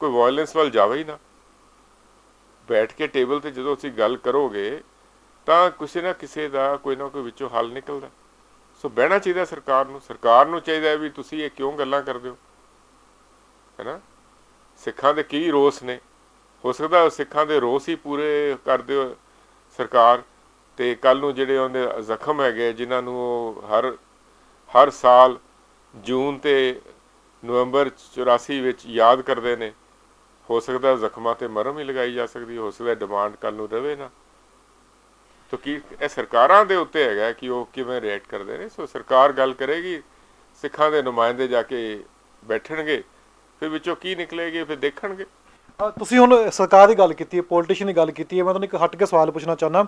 ਕੋਈ ਵਾਇਲੈਂਸ ਵੱਲ ਜਾਵੇ ਹੀ ਨਾ। ਬੈਠ ਕੇ ਟੇਬਲ 'ਤੇ ਜਦੋਂ ਤੁਸੀਂ ਗੱਲ ਕਰੋਗੇ ਤਾਂ ਕਿਸੇ ਨਾ ਕਿਸੇ ਦਾ ਕੋਈ ਨਾ ਕੋਈ ਵਿੱਚੋਂ ਹੱਲ ਨਿਕਲਦਾ। ਸੋ ਬਹਿਣਾ ਚਾਹੀਦਾ ਸਰਕਾਰ ਨੂੰ ਚਾਹੀਦਾ ਵੀ ਤੁਸੀਂ ਇਹ ਕਿਉਂ ਗੱਲਾਂ ਕਰਦੇ ਹੋ, ਹੈ ਨਾ। ਸਿੱਖਾਂ ਦੇ ਕੀ ਰੋਸ ਨੇ, ਹੋ ਸਕਦਾ ਸਿੱਖਾਂ ਦੇ ਰੋਸ ਹੀ ਪੂਰੇ ਕਰ ਦਿਓ ਸਰਕਾਰ, ਤੇ ਕੱਲ੍ਹ ਨੂੰ ਜਿਹੜੇ ਉਹਦੇ ਜ਼ਖਮ ਹੈਗੇ ਜਿਨ੍ਹਾਂ ਨੂੰ ਉਹ ਹਰ ਸਾਲ ਜੂਨ ਤੇ ਨਵੰਬਰ 84 ਵਿੱਚ ਯਾਦ ਕਰਦੇ ਨੇ, ਹੋ ਸਕਦਾ ਜ਼ਖਮਾਂ 'ਤੇ ਮਰਹਮ ਹੀ ਲਗਾਈ ਜਾ ਸਕਦੀ, ਹੋ ਸਕਦਾ ਡਿਮਾਂਡ ਕੱਲ੍ਹ ਨੂੰ ਰਵੇ ਨਾ। ਤਾਂ ਕੀ ਇਹ ਸਰਕਾਰਾਂ ਦੇ ਉੱਤੇ ਹੈਗਾ ਕਿ ਉਹ ਕਿਵੇਂ ਰਿਐਕਟ ਕਰਦੇ ਨੇ। ਸੋ ਸਰਕਾਰ ਗੱਲ ਕਰੇਗੀ, ਸਿੱਖਾਂ ਦੇ ਨੁਮਾਇੰਦੇ ਜਾ ਕੇ ਬੈਠਣਗੇ, ਫਿਰ ਵਿੱਚੋਂ ਕੀ ਨਿਕਲੇਗੀ ਫਿਰ ਦੇਖਣਗੇ। ਤੁਸੀਂ ਹੁਣ ਸਰਕਾਰ ਦੀ ਗੱਲ ਕੀਤੀ ਹੈ, ਪੋਲੀਟੀਸ਼ੀਅਨ ਦੀ ਗੱਲ ਕੀਤੀ ਹੈ, ਮੈਂ ਤੁਹਾਨੂੰ ਇੱਕ ਹਟ ਕੇ ਸਵਾਲ ਪੁੱਛਣਾ ਚਾਹੁੰਦਾ।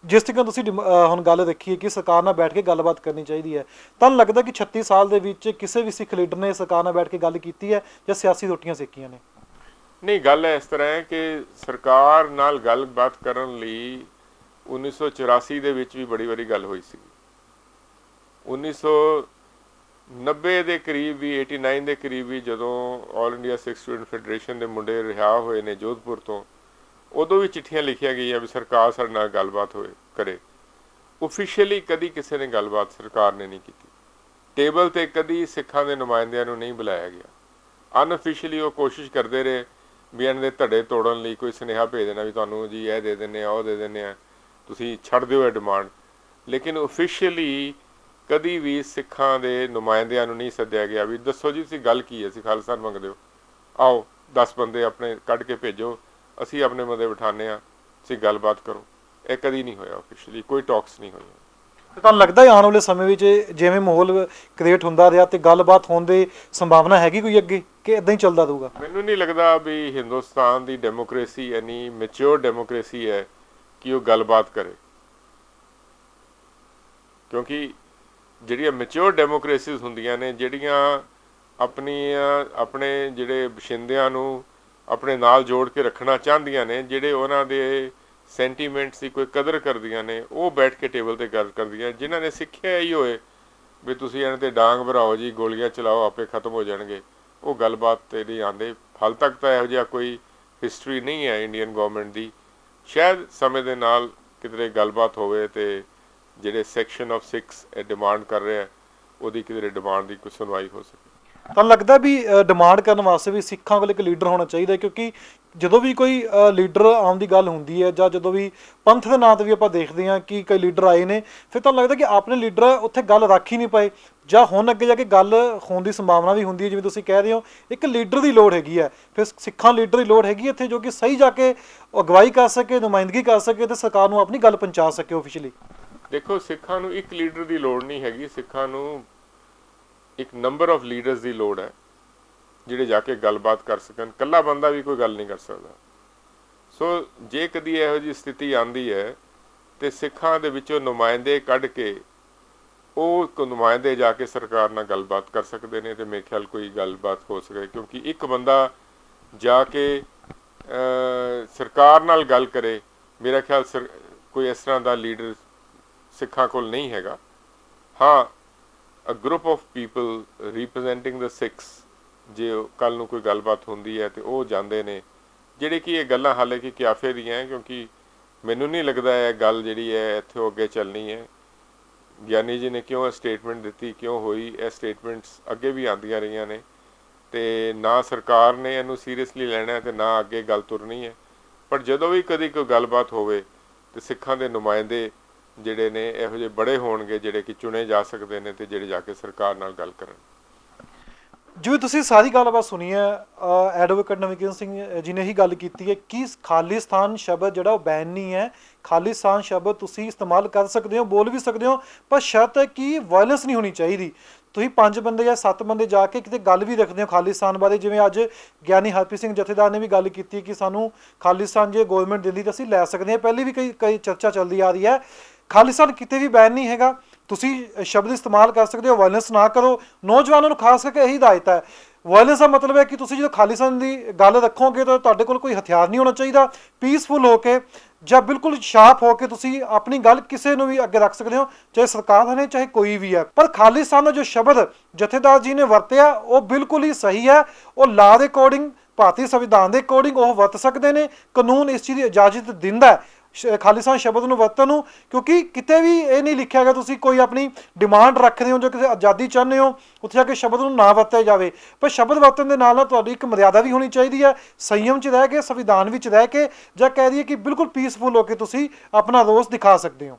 ਜਿਸ ਤਰੀਕੇ ਨਾਲ ਤੁਸੀਂ ਹੁਣ ਗੱਲ ਰੱਖੀ ਹੈ ਕਿ ਸਰਕਾਰ ਨਾਲ ਬੈਠ ਕੇ ਗੱਲਬਾਤ ਕਰਨੀ ਚਾਹੀਦੀ ਹੈ, ਤੁਹਾਨੂੰ ਲੱਗਦਾ ਕਿ 36 ਸਾਲ ਦੇ ਵਿੱਚ ਕਿਸੇ ਵੀ ਸਿੱਖ ਲੀਡਰ ਨੇ ਸਰਕਾਰ ਨਾਲ ਬੈਠ ਕੇ ਗੱਲ ਕੀਤੀ ਹੈ ਜਾਂ ਸਿਆਸੀ ਰੋਟੀਆਂ ਸੇਕੀਆਂ ਨੇ? ਨਹੀਂ, ਗੱਲ ਇਸ ਤਰ੍ਹਾਂ ਹੈ ਕਿ ਸਰਕਾਰ ਨਾਲ ਗੱਲਬਾਤ ਕਰਨ ਲਈ 1984 ਦੇ ਵਿੱਚ ਵੀ ਬੜੀ ਵਾਰੀ ਗੱਲ ਹੋਈ ਸੀ। 1990 ਦੇ ਕਰੀਬ ਵੀ, 89 ਦੇ ਕਰੀਬ ਵੀ, ਜਦੋਂ ਆਲ ਇੰਡੀਆ ਸਿੱਖ ਸਟੂਡੈਂਟ ਫੈਡਰੇਸ਼ਨ ਦੇ ਮੁੰਡੇ ਰਿਹਾ ਹੋਏ ਨੇ ਜੋਧਪੁਰ ਤੋਂ, ਉਦੋਂ ਵੀ ਚਿੱਠੀਆਂ ਲਿਖੀਆਂ ਗਈਆਂ ਵੀ ਸਰਕਾਰ ਸਾਡੇ ਨਾਲ ਗੱਲਬਾਤ ਹੋਏ ਕਰੇ। ਓਫੀਸ਼ੀਅਲੀ ਕਦੀ ਕਿਸੇ ਨੇ ਗੱਲਬਾਤ ਸਰਕਾਰ ਨੇ ਨਹੀਂ ਕੀਤੀ। ਟੇਬਲ ਤੇ ਕਦੀ ਸਿੱਖਾਂ ਦੇ ਨੁਮਾਇੰਦਿਆਂ ਨੂੰ ਨਹੀਂ ਬੁਲਾਇਆ ਗਿਆ। ਅਨਅਫੀਸ਼ੀਅਲੀ ਉਹ ਕੋਸ਼ਿਸ਼ ਕਰਦੇ ਰਹੇ ਵੀ ਇਹਨਾਂ ਦੇ ਧੜੇ ਤੋੜਨ ਲਈ ਕੋਈ ਸੁਨੇਹਾ ਭੇਜ ਦੇਣਾ ਵੀ ਤੁਹਾਨੂੰ ਜੀ ਇਹ ਦੇ ਦਿੰਦੇ ਆ, ਉਹ ਦੇ ਦਿੰਦੇ ਆ, ਤੁਸੀਂ ਛੱਡ ਦਿਓ ਇਹ ਡਿਮਾਂਡ। ਲੇਕਿਨ ਓਫੀਸ਼ੀਅਲੀ ਕਦੀ ਵੀ ਸਿੱਖਾਂ ਦੇ ਨੁਮਾਇੰਦਿਆਂ ਨੂੰ ਨਹੀਂ ਸੱਦਿਆ ਗਿਆ ਵੀ ਦੱਸੋ ਜੀ ਤੁਸੀਂ ਗੱਲ ਕੀ ਹੈ, ਅਸੀਂ ਖਾਲਿਸਤਾਨ ਮੰਗਦੇ ਹੋ, ਆਓ 10 ਬੰਦੇ ਆਪਣੇ ਕੱਢ ਕੇ ਭੇਜੋ, ਅਸੀਂ ਆਪਣੇ ਬੰਦੇ ਬਿਠਾਉਂਦੇ ਹਾਂ, ਤੁਸੀਂ ਗੱਲਬਾਤ ਕਰੋ। ਇਹ ਕਦੀ ਨਹੀਂ ਹੋਇਆ ਓਫੀਸ਼ੀਅਲੀ, ਕੋਈ ਟਾਕਸ ਨਹੀਂ ਹੋਈਆਂ। ਤੁਹਾਨੂੰ ਲੱਗਦਾ ਹੈ ਆਉਣ ਵਾਲੇ ਸਮੇਂ ਵਿੱਚ ਜਿਵੇਂ ਮਾਹੌਲ ਕ੍ਰੀਏਟ ਹੁੰਦਾ ਰਿਹਾ ਤੇ ਗੱਲਬਾਤ ਹੋਣ ਦੀ ਸੰਭਾਵਨਾ ਹੈਗੀ ਕੋਈ ਅੱਗੇ, ਕਿ ਇਦਾਂ ਹੀ ਚੱਲਦਾ ਰਹੂਗਾ? ਮੈਨੂੰ ਨਹੀਂ ਲੱਗਦਾ ਵੀ ਹਿੰਦੁਸਤਾਨ ਦੀ ਡੈਮੋਕ੍ਰੇਸੀ ਇੰਨੀ ਮੈਚਿਓਰ ਡੈਮੋਕ੍ਰੇਸੀ ਹੈ ਕਿ ਉਹ ਗੱਲਬਾਤ ਕਰੇ, ਕਿਉਂਕਿ ਜਿਹੜੀਆਂ ਮੈਚਿਓਰ ਡੈਮੋਕ੍ਰੇਸੀਜ਼ ਹੁੰਦੀਆਂ ਨੇ, ਜਿਹੜੀਆਂ ਆਪਣੇ ਜਿਹੜੇ ਬਸ਼ਿੰਦਿਆਂ ਨੂੰ ਆਪਣੇ ਨਾਲ ਜੋੜ ਕੇ ਰੱਖਣਾ ਚਾਹੁੰਦੀਆਂ ਨੇ, ਜਿਹੜੇ ਉਹਨਾਂ ਦੇ ਸੈਂਟੀਮੈਂਟਸ ਦੀ ਕੋਈ ਕਦਰ ਕਰਦੀਆਂ ਨੇ, ਉਹ ਬੈਠ ਕੇ ਟੇਬਲ ਤੇ ਗੱਲ ਕਰਦੀਆਂ। ਜਿਨ੍ਹਾਂ ਨੇ ਸਿੱਖਿਆ ਹੀ ਹੋਏ ਵੀ ਤੁਸੀਂ ਇਹਨਾਂ ਤੇ ਡਾਂਗ ਭਰਾਓ ਜੀ, ਗੋਲੀਆਂ ਚਲਾਓ, ਆਪੇ ਖਤਮ ਹੋ ਜਾਣਗੇ, ਉਹ ਗੱਲਬਾਤ ਤੇ ਨਹੀਂ ਆਉਂਦੇ। ਹਾਲ ਤੱਕ ਤਾਂ ਇਹੋ ਜਿਹਾ ਕੋਈ ਹਿਸਟਰੀ ਨਹੀਂ ਹੈ ਇੰਡੀਅਨ ਗਵਰਨਮੈਂਟ ਦੀ। ਸ਼ਾਇਦ ਸਮੇਂ ਦੇ ਨਾਲ ਕਿਧਰੇ ਗੱਲਬਾਤ ਹੋਵੇ ਤੇ ਜਿਹੜੇ ਸੈਕਸ਼ਨ ਆਫ 6 ਇਹ ਡਿਮਾਂਡ ਕਰ ਰਿਹਾ, ਉਹਦੀ ਕਿਧਰੇ ਡਿਮਾਂਡ ਦੀ ਕੋਈ ਸੁਣਵਾਈ ਹੋ ਸਕੇ। ਤੁਹਾਨੂੰ ਲੱਗਦਾ ਵੀ ਡਿਮਾਂਡ ਕਰਨ ਵਾਸਤੇ ਵੀ ਸਿੱਖਾਂ ਕੋਲ ਇੱਕ ਲੀਡਰ ਹੋਣਾ ਚਾਹੀਦਾ? ਕਿਉਂਕਿ ਜਦੋਂ ਵੀ ਕੋਈ ਲੀਡਰ ਆਉਣ ਦੀ ਗੱਲ ਹੁੰਦੀ ਹੈ, ਜਾਂ ਜਦੋਂ ਵੀ ਪੰਥ ਦੇ ਨਾਂ 'ਤੇ ਵੀ ਆਪਾਂ ਦੇਖਦੇ ਹਾਂ ਕਿ ਕਈ ਲੀਡਰ ਆਏ ਨੇ, ਫਿਰ ਤੁਹਾਨੂੰ ਲੱਗਦਾ ਕਿ ਆਪਣੇ ਲੀਡਰ ਉੱਥੇ ਗੱਲ ਰੱਖ ਹੀ ਨਹੀਂ ਪਾਏ, ਜਾਂ ਹੁਣ ਅੱਗੇ ਜਾ ਕੇ ਗੱਲ ਹੋਣ ਦੀ ਸੰਭਾਵਨਾ ਵੀ ਹੁੰਦੀ ਹੈ? ਜਿਵੇਂ ਤੁਸੀਂ ਕਹਿ ਰਹੇ ਹੋ, ਇੱਕ ਲੀਡਰ ਦੀ ਲੋੜ ਹੈਗੀ ਹੈ, ਫਿਰ ਸਿੱਖਾਂ ਲੀਡਰ ਦੀ ਲੋੜ ਹੈਗੀ ਇੱਥੇ, ਜੋ ਕਿ ਸਹੀ ਜਾ ਕੇ ਅਗਵਾਈ ਕਰ ਸਕੇ, ਨੁਮਾਇੰਦਗੀ ਕਰ ਸਕੇ ਤੇ ਸਰਕਾਰ ਨੂੰ ਆਪਣੀ ਗੱਲ ਪਹੁੰਚਾ ਸਕੇ ਓਫੀਸ਼ੀਅਲੀ। ਦੇਖੋ, ਸਿੱਖਾਂ ਨੂੰ ਇੱਕ ਲੀਡਰ ਦੀ ਲੋੜ ਨਹੀਂ ਹੈਗੀ, ਸਿੱਖਾਂ ਨੂੰ ਇੱਕ ਨੰਬਰ ਆਫ ਲੀਡਰਸ ਦੀ ਲੋੜ ਹੈ ਜਿਹੜੇ ਜਾ ਕੇ ਗੱਲਬਾਤ ਕਰ ਸਕਣ। ਇਕੱਲਾ ਬੰਦਾ ਵੀ ਕੋਈ ਗੱਲ ਨਹੀਂ ਕਰ ਸਕਦਾ। ਸੋ ਜੇ ਕਦੀ ਇਹੋ ਜਿਹੀ ਸਥਿਤੀ ਆਉਂਦੀ ਹੈ ਤੇ ਸਿੱਖਾਂ ਦੇ ਵਿੱਚੋਂ ਨੁਮਾਇੰਦੇ ਕੱਢ ਕੇ ਉਹ ਨੁਮਾਇੰਦੇ ਜਾ ਕੇ ਸਰਕਾਰ ਨਾਲ ਗੱਲਬਾਤ ਕਰ ਸਕਦੇ ਨੇ, ਤੇ ਮੇਰੇ ਖਿਆਲ ਕੋਈ ਗੱਲਬਾਤ ਹੋ ਸਕੇ। ਕਿਉਂਕਿ ਇੱਕ ਬੰਦਾ ਜਾ ਕੇ ਸਰਕਾਰ ਨਾਲ ਗੱਲ ਕਰੇ, ਮੇਰਾ ਖਿਆਲ ਕੋਈ ਇਸ ਤਰ੍ਹਾਂ ਦਾ ਲੀਡਰ ਸਿੱਖਾਂ ਕੋਲ ਨਹੀਂ ਹੈਗਾ। ਹਾਂ, a group of people representing the Sikhs, ਜੇ ਕੱਲ੍ਹ ਨੂੰ ਕੋਈ ਗੱਲਬਾਤ ਹੁੰਦੀ ਹੈ ਤੇ ਉਹ ਜਾਂਦੇ ਨੇ, ਜਿਹੜੇ ਕਿ ਇਹ ਗੱਲਾਂ ਹਾਲੇ ਕਿ ਕਿਆਫੇ ਦੀਆਂ ਹੈ, ਕਿਉਂਕਿ ਮੈਨੂੰ ਨਹੀਂ ਲੱਗਦਾ ਇਹ ਗੱਲ ਜਿਹੜੀ ਹੈ ਇੱਥੋਂ ਅੱਗੇ ਚੱਲਣੀ ਹੈ। ਗਿਆਨੀ ਜੀ ਨੇ ਕਿਉਂ ਇਹ ਸਟੇਟਮੈਂਟ ਦਿੱਤੀ, ਕਿਉਂ ਹੋਈ, ਇਹ ਸਟੇਟਮੈਂਟਸ ਅੱਗੇ ਵੀ ਆਉਂਦੀਆਂ ਰਹੀਆਂ ਨੇ, ਤੇ ਨਾ ਸਰਕਾਰ ਨੇ ਇਹਨੂੰ ਸੀਰੀਅਸਲੀ ਲੈਣਾ ਤੇ ਨਾ ਅੱਗੇ ਗੱਲ ਤੁਰਨੀ ਹੈ। ਪਰ ਜਦੋਂ ਵੀ ਕਦੀ ਕੋਈ ਗੱਲਬਾਤ ਹੋਵੇ ਤੇ ਸਿੱਖਾਂ ਦੇ ਨੁਮਾਇੰਦੇ ਜਿਹੜੇ ਨੇ ਇਹੋ ਜਿਹੇ ਬੜੇ ਹੋਣਗੇ ਜਿਹੜੇ ਕਿ ਚੁਣੇ ਜਾ ਸਕਦੇ ਨੇ, ਤੇ ਜਿਹੜੇ ਜਾ ਕੇ ਸਰਕਾਰ ਨਾਲ ਗੱਲ ਕਰਨ। ਜਿਵੇਂ ਤੁਸੀਂ ਸਾਰੀ ਗੱਲਬਾਤ ਸੁਣੀ ਹੈ, ਐਡਵੋਕੇਟ ਨਵਕੀਰਤ ਸਿੰਘ ਜੀ ਨੇ ਹੀ ਗੱਲ ਕੀਤੀ ਹੈ ਕਿ ਖਾਲਿਸਤਾਨ ਸ਼ਬਦ ਜਿਹੜਾ ਉਹ ਬੈਨ ਨਹੀਂ ਹੈ। ਖਾਲਿਸਤਾਨ ਸ਼ਬਦ ਤੁਸੀਂ ਇਸਤੇਮਾਲ ਕਰ ਸਕਦੇ ਹੋ, ਬੋਲ ਵੀ ਸਕਦੇ ਹੋ, ਪਰ ਸ਼ਰਤ ਹੈ ਕਿ ਵਾਇਲੈਂਸ ਨਹੀਂ ਹੋਣੀ ਚਾਹੀਦੀ। ਤੁਸੀਂ 5 ਬੰਦੇ ਜਾਂ 7 ਬੰਦੇ ਜਾ ਕੇ ਕਿਤੇ ਗੱਲ ਵੀ ਰੱਖਦੇ ਹੋ ਖਾਲਿਸਤਾਨ ਬਾਰੇ, ਜਿਵੇਂ ਅੱਜ ਗਿਆਨੀ ਹਰਪ੍ਰੀਤ ਸਿੰਘ ਜਥੇਦਾਰ ਨੇ ਵੀ ਗੱਲ ਕੀਤੀ ਕਿ ਸਾਨੂੰ ਖਾਲਿਸਤਾਨ ਜੇ ਗੌਰਮੈਂਟ ਦਿੰਦੀ ਤਾਂ ਅਸੀਂ ਲੈ ਸਕਦੇ ਹਾਂ। ਪਹਿਲੇ ਵੀ ਕਈ ਚਰਚਾ ਚੱਲਦੀ ਆ ਰਹੀ ਹੈ। ਖਾਲਿਸਤਾਨ ਕਿਤੇ ਵੀ ਬੈਨ ਨਹੀਂ ਹੈਗਾ, ਤੁਸੀਂ ਸ਼ਬਦ ਇਸਤੇਮਾਲ ਕਰ ਸਕਦੇ ਹੋ, ਵਾਇਲੈਂਸ ਨਾ ਕਰੋ। ਨੌਜਵਾਨਾਂ ਨੂੰ ਖਾਸ ਕਰਕੇ ਇਹੀ ਹਦਾਇਤ ਹੈ। ਵਾਇਲੈਂਸ ਦਾ ਮਤਲਬ ਹੈ ਕਿ ਤੁਸੀਂ ਜਦੋਂ ਖਾਲਿਸਤਾਨ ਦੀ ਗੱਲ ਰੱਖੋਗੇ ਤਾਂ ਤੁਹਾਡੇ ਕੋਲ ਕੋਈ ਹਥਿਆਰ ਨਹੀਂ ਹੋਣਾ ਚਾਹੀਦਾ। ਪੀਸਫੁਲ ਹੋ ਕੇ ਜਾਂ ਬਿਲਕੁਲ ਸ਼ਾਰਪ ਹੋ ਕੇ ਤੁਸੀਂ ਆਪਣੀ ਗੱਲ ਕਿਸੇ ਨੂੰ ਵੀ ਅੱਗੇ ਰੱਖ ਸਕਦੇ ਹੋ, ਚਾਹੇ ਸਰਕਾਰ ਹੈ ਚਾਹੇ ਕੋਈ ਵੀ ਹੈ। ਪਰ ਖਾਲਿਸਤਾਨ ਦਾ ਜੋ ਸ਼ਬਦ ਜਥੇਦਾਰ ਜੀ ਨੇ ਵਰਤਿਆ ਉਹ ਬਿਲਕੁਲ ਹੀ ਸਹੀ ਹੈ। ਉਹ ਲਾ ਦੇ ਅਕੋਰਡਿੰਗ, ਭਾਰਤੀ ਸੰਵਿਧਾਨ ਦੇ ਅਕੋਰਡਿੰਗ ਉਹ ਵਰਤ ਸਕਦੇ ਨੇ। ਕਾਨੂੰਨ ਇਸ ਚੀਜ਼ ਦੀ ਇਜਾਜ਼ਤ ਦਿੰਦਾ ਹੈ ਖਾਲਿਸਤਾਨ ਸ਼ਬਦ ਨੂੰ ਵਰਤਣ ਨੂੰ, ਕਿਉਂਕਿ ਕਿਤੇ ਵੀ ਇਹ ਨਹੀਂ ਲਿਖਿਆ ਗਿਆ ਤੁਸੀਂ ਕੋਈ ਆਪਣੀ ਡਿਮਾਂਡ ਰੱਖਦੇ ਹੋ, ਜੋ ਕਿਸੇ ਆਜ਼ਾਦੀ ਚਾਹੁੰਦੇ ਹੋ, ਉੱਥੇ ਜਾ ਕੇ ਸ਼ਬਦ ਨੂੰ ਨਾ ਵਰਤਿਆ ਜਾਵੇ। ਪਰ ਸ਼ਬਦ ਵਰਤਣ ਦੇ ਨਾਲ ਨਾਲ ਤੁਹਾਡੀ ਇੱਕ ਮਰਿਆਦਾ ਵੀ ਹੋਣੀ ਚਾਹੀਦੀ ਹੈ, ਸੰਯਮ 'ਚ ਰਹਿ ਕੇ, ਸੰਵਿਧਾਨ ਵਿੱਚ ਰਹਿ ਕੇ, ਜਾਂ ਕਹਿ ਦਈਏ ਕਿ ਬਿਲਕੁਲ ਪੀਸਫੁਲ ਹੋ ਕੇ ਤੁਸੀਂ ਆਪਣਾ ਰੋਸ ਦਿਖਾ ਸਕਦੇ ਹੋ।